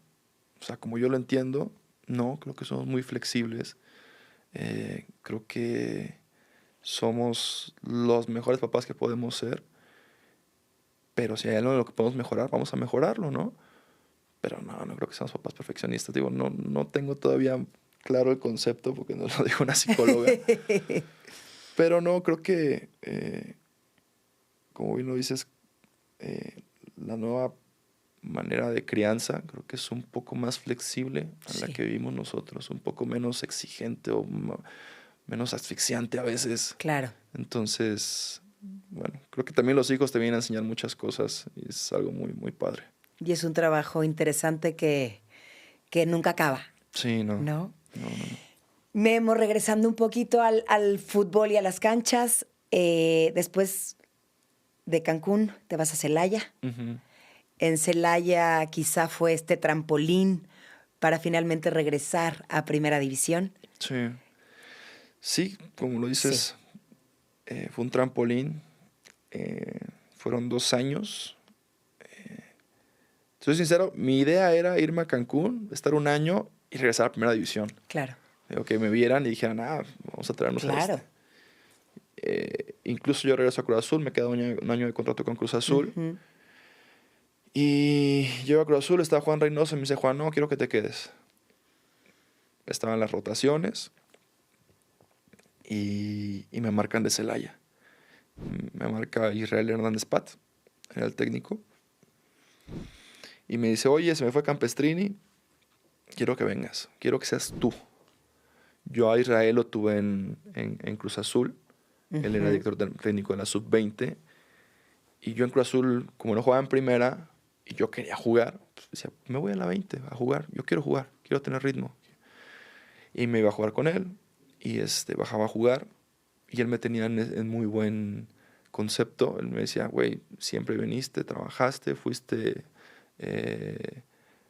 O sea, como yo lo entiendo, no, creo que somos muy flexibles. Creo que somos los mejores papás que podemos ser. Pero si hay algo en lo que podemos mejorar, vamos a mejorarlo, ¿no? Pero no creo que seamos papás perfeccionistas. Digo, no tengo todavía claro el concepto porque nos lo dijo una psicóloga. Pero no, creo que, como bien lo dices, la nueva manera de crianza creo que es un poco más flexible a la que vivimos nosotros, un poco menos exigente o menos asfixiante a veces. Claro. Entonces, bueno, creo que también los hijos te vienen a enseñar muchas cosas y es algo muy, muy padre. Y es un trabajo interesante que nunca acaba. Sí, ¿no? ¿No? No. Memo, regresando un poquito al fútbol y a las canchas, después de Cancún te vas a Celaya. Uh-huh. En Celaya quizá fue este trampolín para finalmente regresar a Primera División. Sí. Sí, como lo dices, fue un trampolín. Fueron 2 años. Soy sincero, mi idea era irme a Cancún, estar 1 año y regresar a Primera División. Claro. Que me vieran y dijeran, vamos a traernos a este. Incluso yo regreso a Cruz Azul, me queda un año de contrato con Cruz Azul. Uh-huh. Y llego a Cruz Azul, estaba Juan Reynoso y me dice, Juan, no, quiero que te quedes. Estaban las rotaciones y me marcan de Celaya. Me marca Israel Hernández Pat, era el técnico. Y me dice, oye, se me fue Campestrini, quiero que vengas, quiero que seas tú. Yo a Israel lo tuve en Cruz Azul. Uh-huh. Él era director técnico de la Sub-20. Y yo en Cruz Azul, como no jugaba en primera y yo quería jugar, pues decía, me voy a la 20 a jugar. Yo quiero jugar, quiero tener ritmo. Y me iba a jugar con él. Y bajaba a jugar. Y él me tenía en muy buen concepto. Él me decía, güey, siempre viniste, trabajaste, fuiste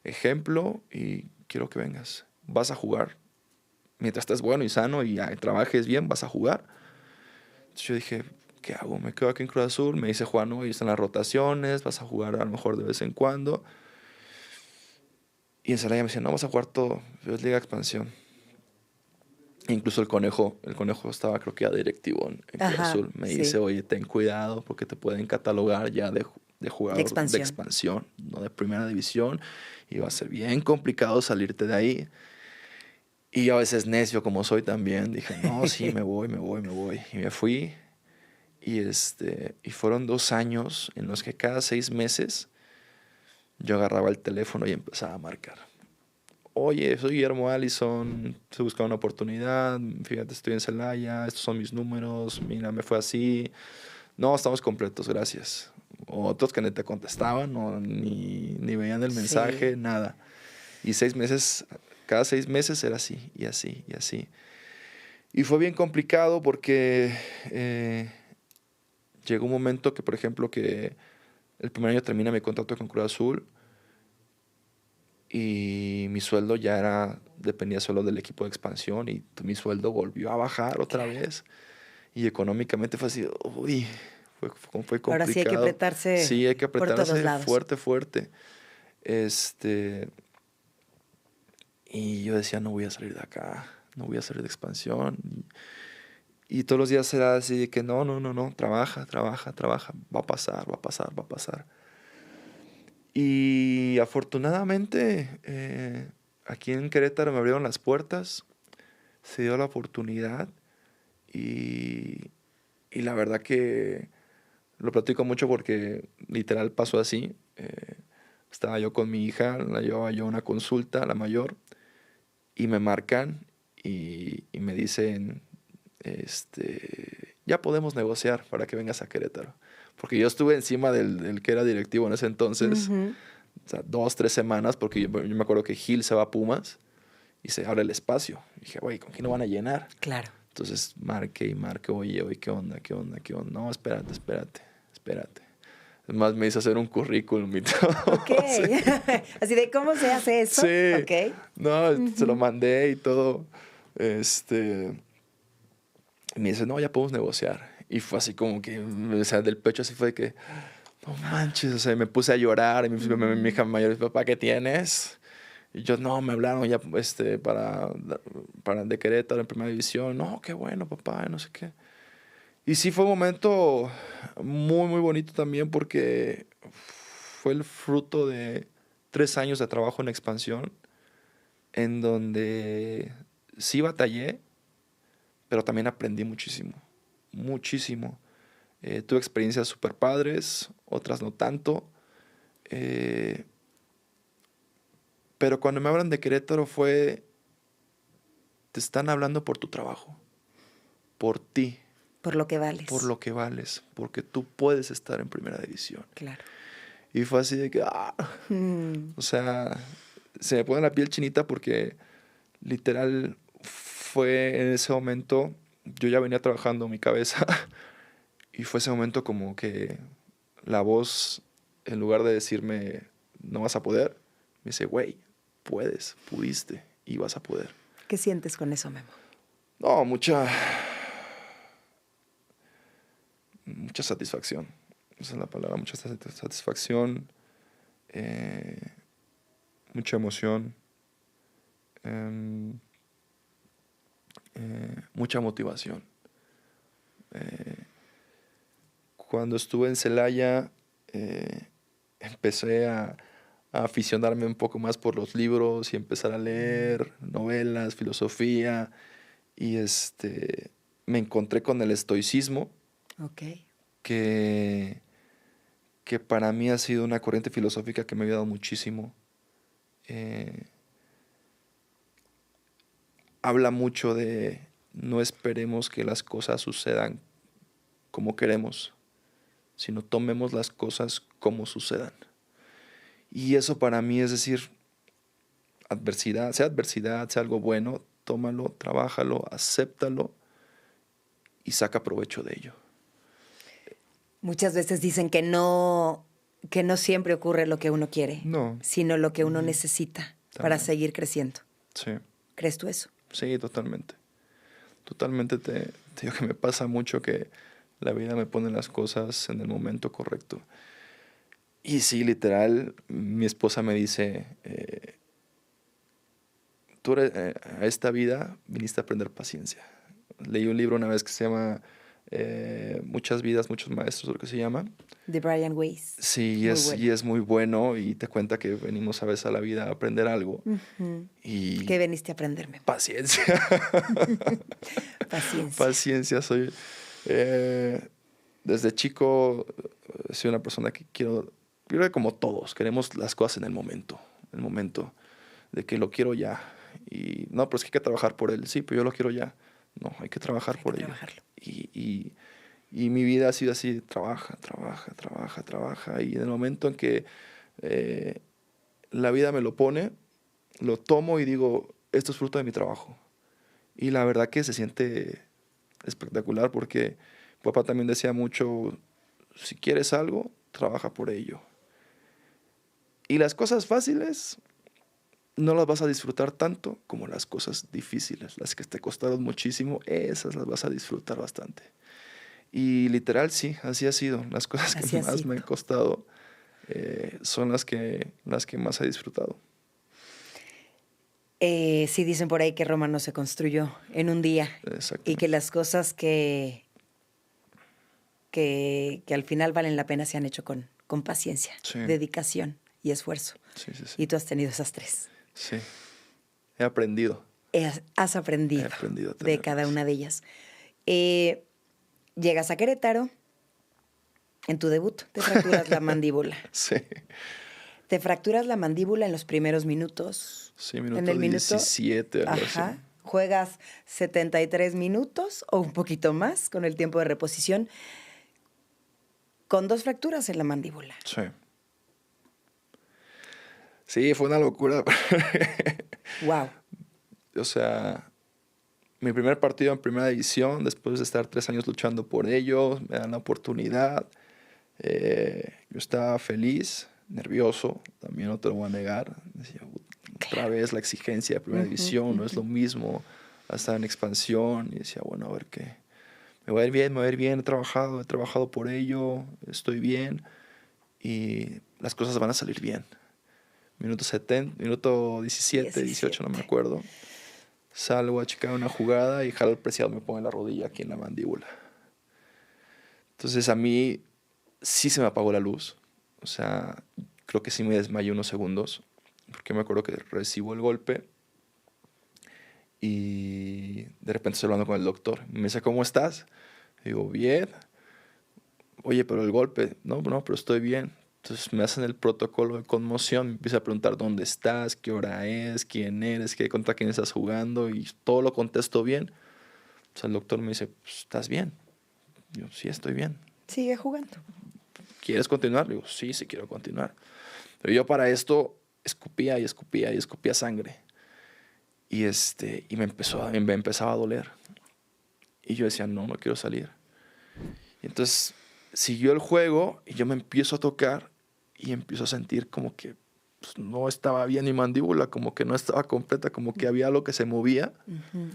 ejemplo y quiero que vengas. Vas a jugar. Mientras estés bueno y sano y trabajes bien, vas a jugar. Entonces yo dije, ¿qué hago? Me quedo aquí en Cruz Azul. Me dice Juan, hoy están las rotaciones, vas a jugar a lo mejor de vez en cuando. Y en Celaya me decía, no, vas a jugar todo. Es Liga de Expansión. Incluso el conejo estaba, creo que ya directivo en Cruz Azul. Me dice, oye, ten cuidado porque te pueden catalogar ya de jugador de expansión, no de Primera División. Y va a ser bien complicado salirte de ahí. Y yo a veces necio como soy también, dije, no, sí, me voy. Y me fui. Y fueron 2 años en los que cada 6 meses yo agarraba el teléfono y empezaba a marcar. Oye, soy Guillermo Allison, estoy buscando una oportunidad, fíjate, estoy en Celaya, estos son mis números, mira, me fue así. No, estamos completos, gracias. Otros que ni te contestaban, ni veían el mensaje, nada. Y 6 meses... Cada 6 meses era así, y así, y así. Y fue bien complicado porque llegó un momento que, por ejemplo, que el primer año termina mi contrato con Cruz Azul y mi sueldo dependía solo del equipo de expansión y mi sueldo volvió a bajar otra vez. Y económicamente fue así, uy, fue complicado. Ahora sí hay que apretarse. Sí, hay que apretarse por todos lados. fuerte. Y yo decía, no voy a salir de acá, no voy a salir de expansión. Y todos los días era así de que no, trabaja, va a pasar. Y afortunadamente aquí en Querétaro me abrieron las puertas, se dio la oportunidad y la verdad que lo platico mucho porque literal pasó así. Estaba yo con mi hija, la llevaba yo a una consulta, la mayor, y me marcan y me dicen, ya podemos negociar para que vengas a Querétaro. Porque yo estuve encima del que era directivo en ese entonces, Uh-huh. o sea, 2-3 semanas, porque yo me acuerdo que Gil se va a Pumas y se abre el espacio. Y dije, güey, ¿con quién lo van a llenar? Claro. Entonces marqué, oye, ¿qué onda? No, espérate. Además me hizo hacer un currículum y todo. Ok. Sí. Así de cómo se hace eso. Sí. Okay. No, se lo mandé y todo. Y me dice, no, ya podemos negociar. Y fue así como que, o sea, del pecho así fue de que, no manches, o sea, me puse a llorar. Y mi hija mayor dice, papá, ¿qué tienes? Y yo, no, me hablaron ya para de Querétaro en primera división. No, qué bueno, papá, no sé qué. Y sí fue un momento muy, muy bonito también porque fue el fruto de 3 años de trabajo en expansión, en donde sí batallé, pero también aprendí muchísimo, muchísimo. Tuve experiencias súper padres, otras no tanto. Pero cuando me hablan de Querétaro te están hablando por tu trabajo, por ti, Por lo que vales. por lo que vales, porque tú puedes estar en primera división. Claro. Y fue así de que, o sea, se me pone la piel chinita porque literal fue en ese momento, yo ya venía trabajando mi cabeza y fue ese momento como que la voz, en lugar de decirme, no vas a poder, me dice, güey, pudiste y vas a poder. ¿Qué sientes con eso, Memo? No, mucha satisfacción. Esa es la palabra, mucha satisfacción, mucha emoción, mucha motivación. Cuando estuve en Celaya, empecé a aficionarme un poco más por los libros y empezar a leer novelas, filosofía, y me encontré con el estoicismo, Ok. que para mí ha sido una corriente filosófica que me ha ayudado muchísimo. Habla mucho de no esperemos que las cosas sucedan como queremos, sino tomemos las cosas como sucedan. Y eso para mí es decir, adversidad, sea algo bueno, tómalo, trabájalo, acéptalo y saca provecho de ello. Muchas veces dicen que no siempre ocurre lo que uno quiere, No. sino lo que uno necesita para seguir creciendo. Sí. ¿Crees tú eso? Sí, totalmente. Totalmente te digo que me pasa mucho que la vida me pone las cosas en el momento correcto. Y sí, literal, mi esposa me dice, tú a esta vida viniste a aprender paciencia. Leí un libro una vez que se llama Muchas vidas, muchos maestros, lo que se llama. De Brian Weiss. Sí, Muy y es muy bueno y te cuenta que venimos a veces a la vida a aprender algo. Uh-huh. Y ¿Qué veniste a aprenderme? paciencia. Paciencia. Paciencia. Desde chico soy una persona que yo creo que como todos, queremos las cosas en el momento de que lo quiero ya. Y no, pero es que hay que trabajar por él. Sí, pero yo lo quiero ya. No, hay que trabajar por ello. Y mi vida ha sido así, trabaja. Y en el momento en que la vida me lo pone, lo tomo y digo, esto es fruto de mi trabajo. Y la verdad que se siente espectacular porque papá también decía mucho, si quieres algo, trabaja por ello. Y las cosas fáciles no las vas a disfrutar tanto como las cosas difíciles, las que te costaron muchísimo, esas las vas a disfrutar bastante. Y literal, sí, así ha sido. Las cosas que más me han costado son las que más he disfrutado. Sí dicen por ahí que Roma no se construyó en un día. Y que las cosas que al final valen la pena se han hecho con paciencia, sí, dedicación y esfuerzo. Sí. Y tú has tenido esas tres. Sí, he aprendido. Has aprendido, he aprendido de cada una de ellas. Llegas a Querétaro, en tu debut te fracturas la mandíbula. Sí. Te fracturas la mandíbula en los primeros minutos. Sí, en el minuto 17. Ajá. Juegas 73 minutos o un poquito más con el tiempo de reposición, con 2 fracturas en la mandíbula. Sí. Sí, fue una locura. Wow. O sea, mi primer partido en primera división, después de estar 3 años luchando por ello, me dan la oportunidad. Yo estaba feliz, nervioso, también no te lo voy a negar. Decía, otra vez la exigencia de primera división, no es lo mismo a estar en expansión. Y decía, bueno, a ver me va a ir bien, me va a ir bien, he trabajado por ello, estoy bien y las cosas van a salir bien. Minuto 17, 18, no me acuerdo. Salgo a checar una jugada y Harold Preciado me pone la rodilla aquí en la mandíbula. Entonces a mí sí se me apagó la luz. O sea, creo que sí me desmayé unos segundos. Porque me acuerdo que recibo el golpe y de repente estoy hablando con el doctor. Me dice, ¿cómo estás? Digo, bien. Oye, pero el golpe. No, pero estoy bien. Entonces me hacen el protocolo de conmoción, me empieza a preguntar dónde estás, qué hora es, quién eres, contra quién estás jugando y todo lo contesto bien. O sea, el doctor me dice, pues, ¿estás bien? Yo, sí, estoy bien. Sigue jugando. ¿Quieres continuar? Le digo, sí quiero continuar. Pero yo para esto escupía sangre. Y me empezaba a doler. Y yo decía, no quiero salir. Y entonces siguió el juego y yo me empiezo a tocar y empiezo a sentir como que pues, no estaba bien mi mandíbula, como que no estaba completa, como que había algo que se movía. Uh-huh.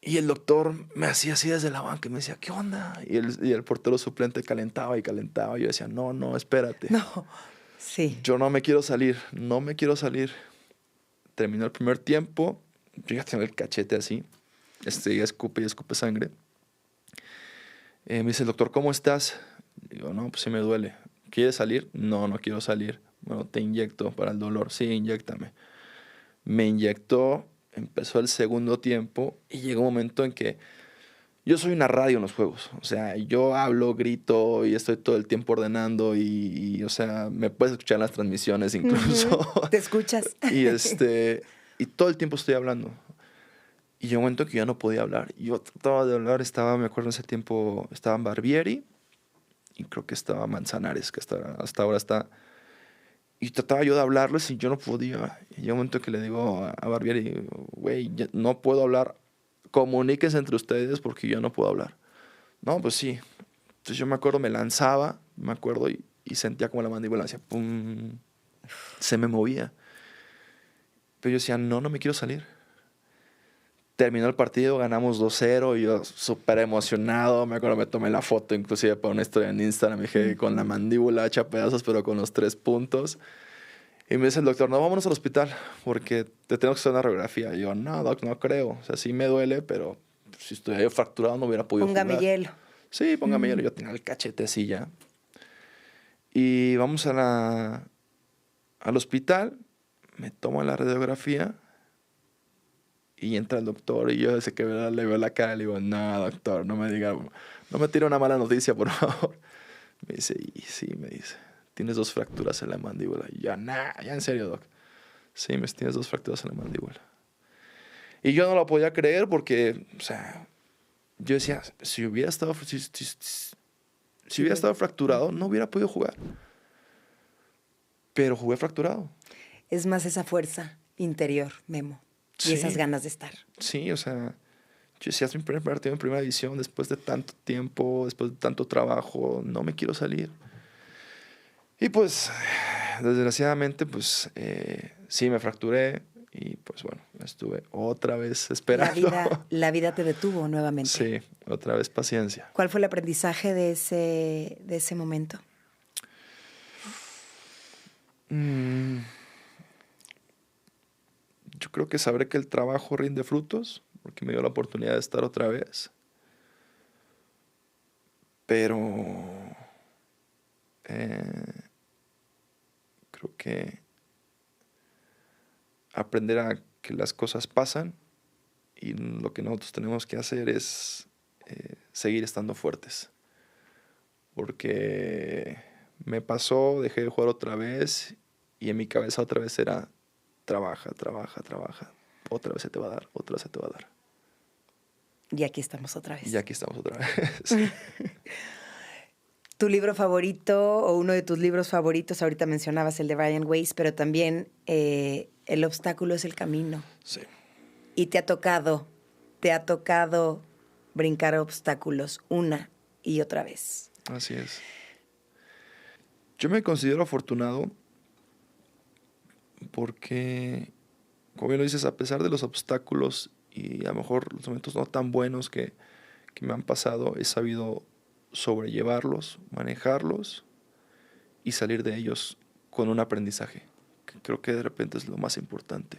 Y el doctor me hacía así desde la banca y me decía, ¿qué onda? Y el portero suplente calentaba. Y yo decía, no, espérate. No, sí. Yo no me quiero salir. Terminó el primer tiempo, yo ya tenía el cachete así, ya escupe sangre. Me dice el doctor, ¿cómo estás? Digo, no, pues sí me duele. ¿Quieres salir? No quiero salir. Bueno, te inyecto para el dolor. Sí, inyéctame. Me inyectó, empezó el segundo tiempo y llegó un momento en que yo soy una radio en los juegos. O sea, yo hablo, grito y estoy todo el tiempo ordenando y o sea, me puedes escuchar en las transmisiones incluso. Uh-huh. Te escuchas. y todo el tiempo estoy hablando. Y llegó un momento que ya no podía hablar. Yo trataba de hablar, me acuerdo en ese tiempo, estaban Barbieri y creo que estaba Manzanares, que hasta ahora está. Y trataba yo de hablarles y yo no podía. Y llegó un momento que le digo a Barbieri, güey, no puedo hablar. Comuníquense entre ustedes porque yo no puedo hablar. No, pues sí. Entonces yo me acuerdo, me lanzaba, y sentía como la mandíbula hacía pum. Se me movía. Pero yo decía, no me quiero salir. Terminó el partido, ganamos 2-0 y yo súper emocionado. Me acuerdo, me tomé la foto inclusive para una historia en Instagram. Me dije, con la mandíbula hecha pedazos, pero con los 3 puntos. Y me dice el doctor, no, vámonos al hospital porque te tengo que hacer una radiografía. Y yo, no, doc, no creo. O sea, sí me duele, pero si estuviera yo fracturado no hubiera podido Póngame jugar. hielo. Sí, póngame hielo. Yo tenía el cachete así ya. Y vamos al hospital. Me tomo la radiografía. Y entra el doctor y yo desde que le veo la cara le digo, no, doctor, no me tire una mala noticia, por favor. Me dice, y sí, me dice, tienes 2 fracturas en la mandíbula. Y yo, ya en serio, doc. Sí, tienes 2 fracturas en la mandíbula. Y yo no lo podía creer porque, o sea, yo decía, si hubiera estado fracturado, no hubiera podido jugar. Pero jugué fracturado. Es más esa fuerza interior, Memo. Y esas ganas de estar. Sí, o sea, yo decía, es mi primer partido en primera división, después de tanto tiempo, después de tanto trabajo, no me quiero salir. Y pues, desgraciadamente, pues, sí me fracturé y pues bueno, estuve otra vez esperando. La vida te detuvo nuevamente. Sí, otra vez paciencia. ¿Cuál fue el aprendizaje de ese momento? Yo creo que sabré que el trabajo rinde frutos, porque me dio la oportunidad de estar otra vez. Pero creo que aprender a que las cosas pasan y lo que nosotros tenemos que hacer es seguir estando fuertes. Porque me pasó, dejé de jugar otra vez y en mi cabeza otra vez era trabaja. Otra vez se te va a dar, otra vez se te va a dar. Y aquí estamos otra vez. ¿Tu libro favorito o uno de tus libros favoritos? Ahorita mencionabas el de Brian Weiss, pero también El obstáculo es el camino. Sí. Y te ha tocado brincar obstáculos una y otra vez. Así es. Yo me considero afortunado porque, como bien lo dices, a pesar de los obstáculos y a lo mejor los momentos no tan buenos que que me han pasado, he sabido sobrellevarlos, manejarlos y salir de ellos con un aprendizaje, que creo que de repente es lo más importante.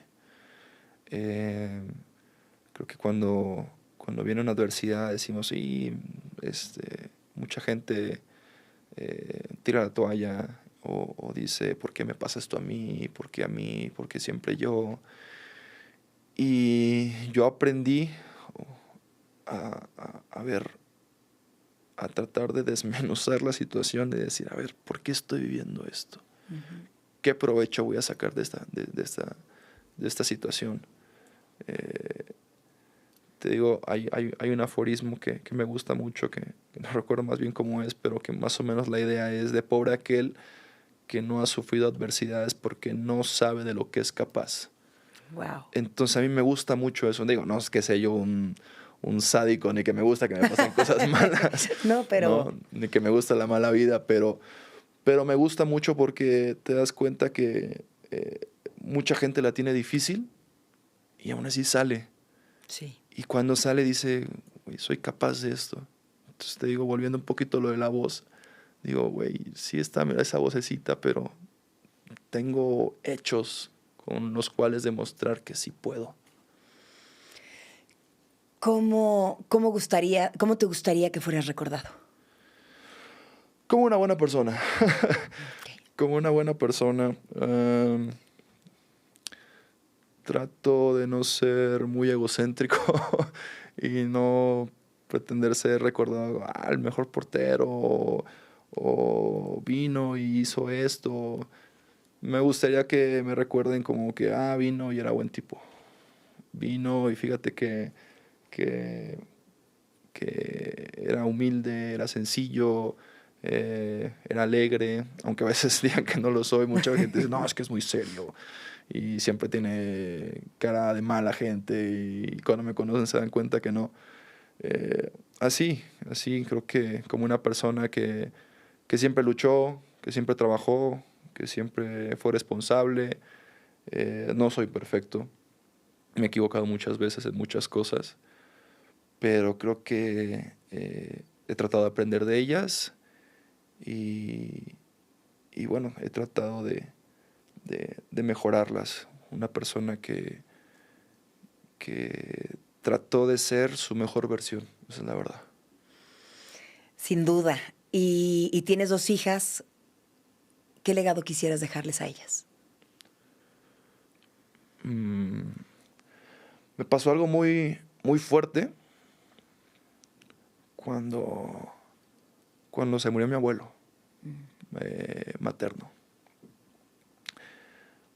Creo que cuando viene una adversidad decimos, sí, mucha gente tira la toalla o dice, ¿por qué me pasa esto a mí? ¿Por qué a mí? ¿Por qué siempre yo? Y yo aprendí a ver, a tratar de desmenuzar la situación y decir, a ver, ¿por qué estoy viviendo esto? Uh-huh. ¿Qué provecho voy a sacar de esta situación? Te digo, hay un aforismo que me gusta mucho, que no recuerdo más bien cómo es, pero que más o menos la idea es de pobre aquel que no ha sufrido adversidades porque no sabe de lo que es capaz. Wow. Entonces a mí me gusta mucho eso. Digo, no es que sea yo un sádico, ni que me gusta que me pasen cosas malas. No, pero... ¿no? Ni que me gusta la mala vida, pero me gusta mucho porque te das cuenta que mucha gente la tiene difícil y aún así sale. Sí. Y cuando sale dice, güey, soy capaz de esto. Entonces te digo, volviendo un poquito a lo de la voz, digo, güey, sí está esa vocecita, pero tengo hechos con los cuales demostrar que sí puedo. ¿Cómo te gustaría que fueras recordado? Como una buena persona. Okay. Como una buena persona. Trato de no ser muy egocéntrico y no pretender ser recordado, el mejor portero o vino y hizo esto. Me gustaría que me recuerden como que, vino y era buen tipo. Vino y fíjate que era humilde, era sencillo, era alegre, aunque a veces digan que no lo soy. Mucha gente dice, no, es que es muy serio y siempre tiene cara de mala gente y cuando me conocen se dan cuenta que no. Así creo que como una persona que siempre luchó, que siempre trabajó, que siempre fue responsable. No soy perfecto, me he equivocado muchas veces en muchas cosas, pero creo que he tratado de aprender de ellas y bueno, he tratado de mejorarlas. Una persona que trató de ser su mejor versión, esa es la verdad. Sin duda. Y tienes 2 hijas. ¿Qué legado quisieras dejarles a ellas? Me pasó algo muy, muy fuerte cuando se murió mi abuelo materno.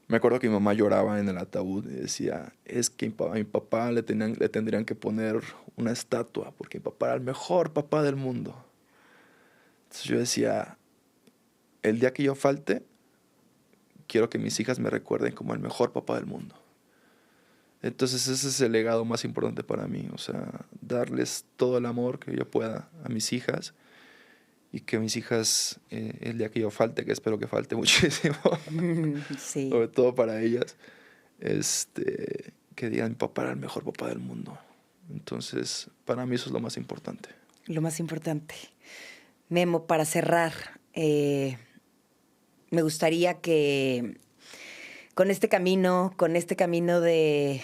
Me acuerdo que mi mamá lloraba en el ataúd y decía, es que a mi papá le tendrían que poner una estatua porque mi papá era el mejor papá del mundo. Entonces yo decía, el día que yo falte, quiero que mis hijas me recuerden como el mejor papá del mundo. Entonces ese es el legado más importante para mí, o sea, darles todo el amor que yo pueda a mis hijas y que mis hijas, el día que yo falte, que espero que falte muchísimo, Sí. sobre todo para ellas, que digan, mi papá era el mejor papá del mundo. Entonces, para mí eso es lo más importante. Lo más importante. Memo, para cerrar, me gustaría que con este camino de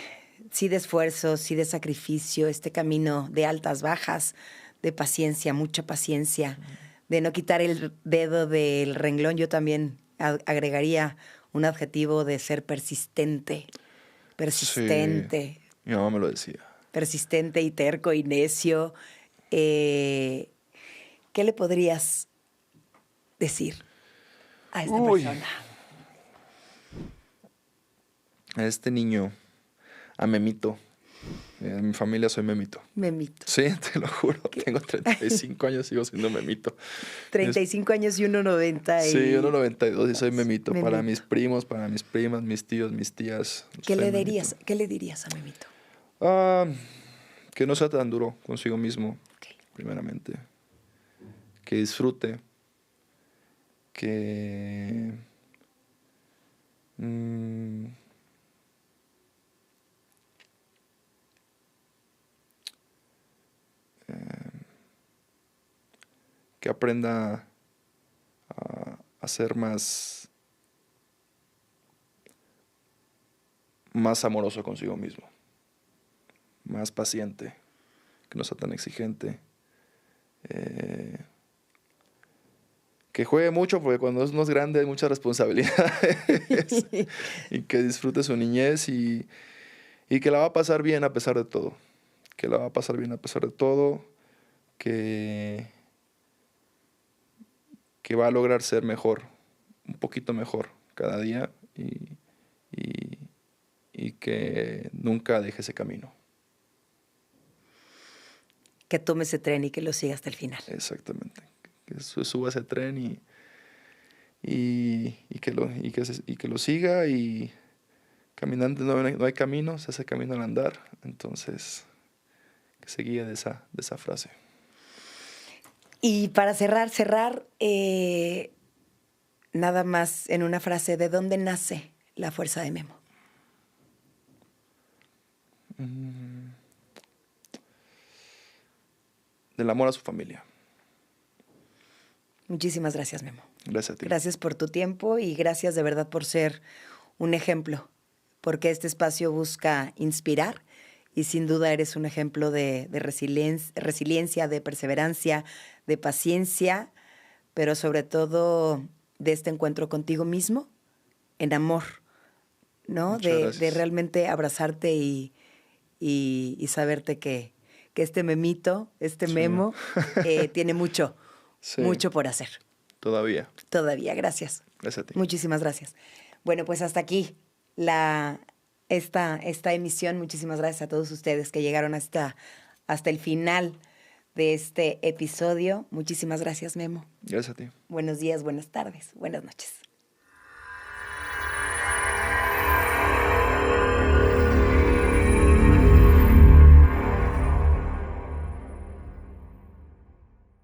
sí de esfuerzo, sí de sacrificio, este camino de altas, bajas, de paciencia, mucha paciencia, de no quitar el dedo del renglón, yo también agregaría un adjetivo de ser persistente. Sí, mi mamá me lo decía. Persistente y terco y necio. ¿Qué le podrías decir a esta persona? A este niño, a Memito. En mi familia soy Memito. Memito. Sí, te lo juro. Tengo 35 años y sigo siendo Memito. 35 años y 1.90. Sí, 1.92 y soy Memito. Memito. Para mis primos, para mis primas, mis tíos, mis tías. ¿Qué le dirías a Memito? Que no sea tan duro consigo mismo, Okay. primeramente. Que disfrute. Que... que aprenda a ser más amoroso consigo mismo, más paciente, que no sea tan exigente, que juegue mucho, porque cuando uno es grande hay muchas responsabilidades, y que disfrute su niñez y que la va a pasar bien a pesar de todo, que va a lograr ser mejor, un poquito mejor cada día, y que nunca deje ese camino. Que tome ese tren y que lo siga hasta el final. Exactamente. Que suba ese tren y que lo siga, y caminando no hay camino, se hace camino al andar. Entonces, que se guíe de esa frase. Y para cerrar, nada más en una frase, ¿de dónde nace la fuerza de Memo? Del amor a su familia. Muchísimas gracias, Memo. Gracias a ti. Gracias por tu tiempo y gracias de verdad por ser un ejemplo, porque este espacio busca inspirar y sin duda eres un ejemplo de resiliencia, de perseverancia, de paciencia, pero sobre todo de este encuentro contigo mismo, en amor, ¿no? De realmente abrazarte y saberte que este memito, Memo, tiene mucho por hacer. Todavía. Gracias. Gracias a ti. Muchísimas gracias. Bueno, pues hasta aquí esta emisión. Muchísimas gracias a todos ustedes que llegaron hasta el final de este episodio. Muchísimas gracias, Memo. Gracias a ti. Buenos días, buenas tardes, buenas noches.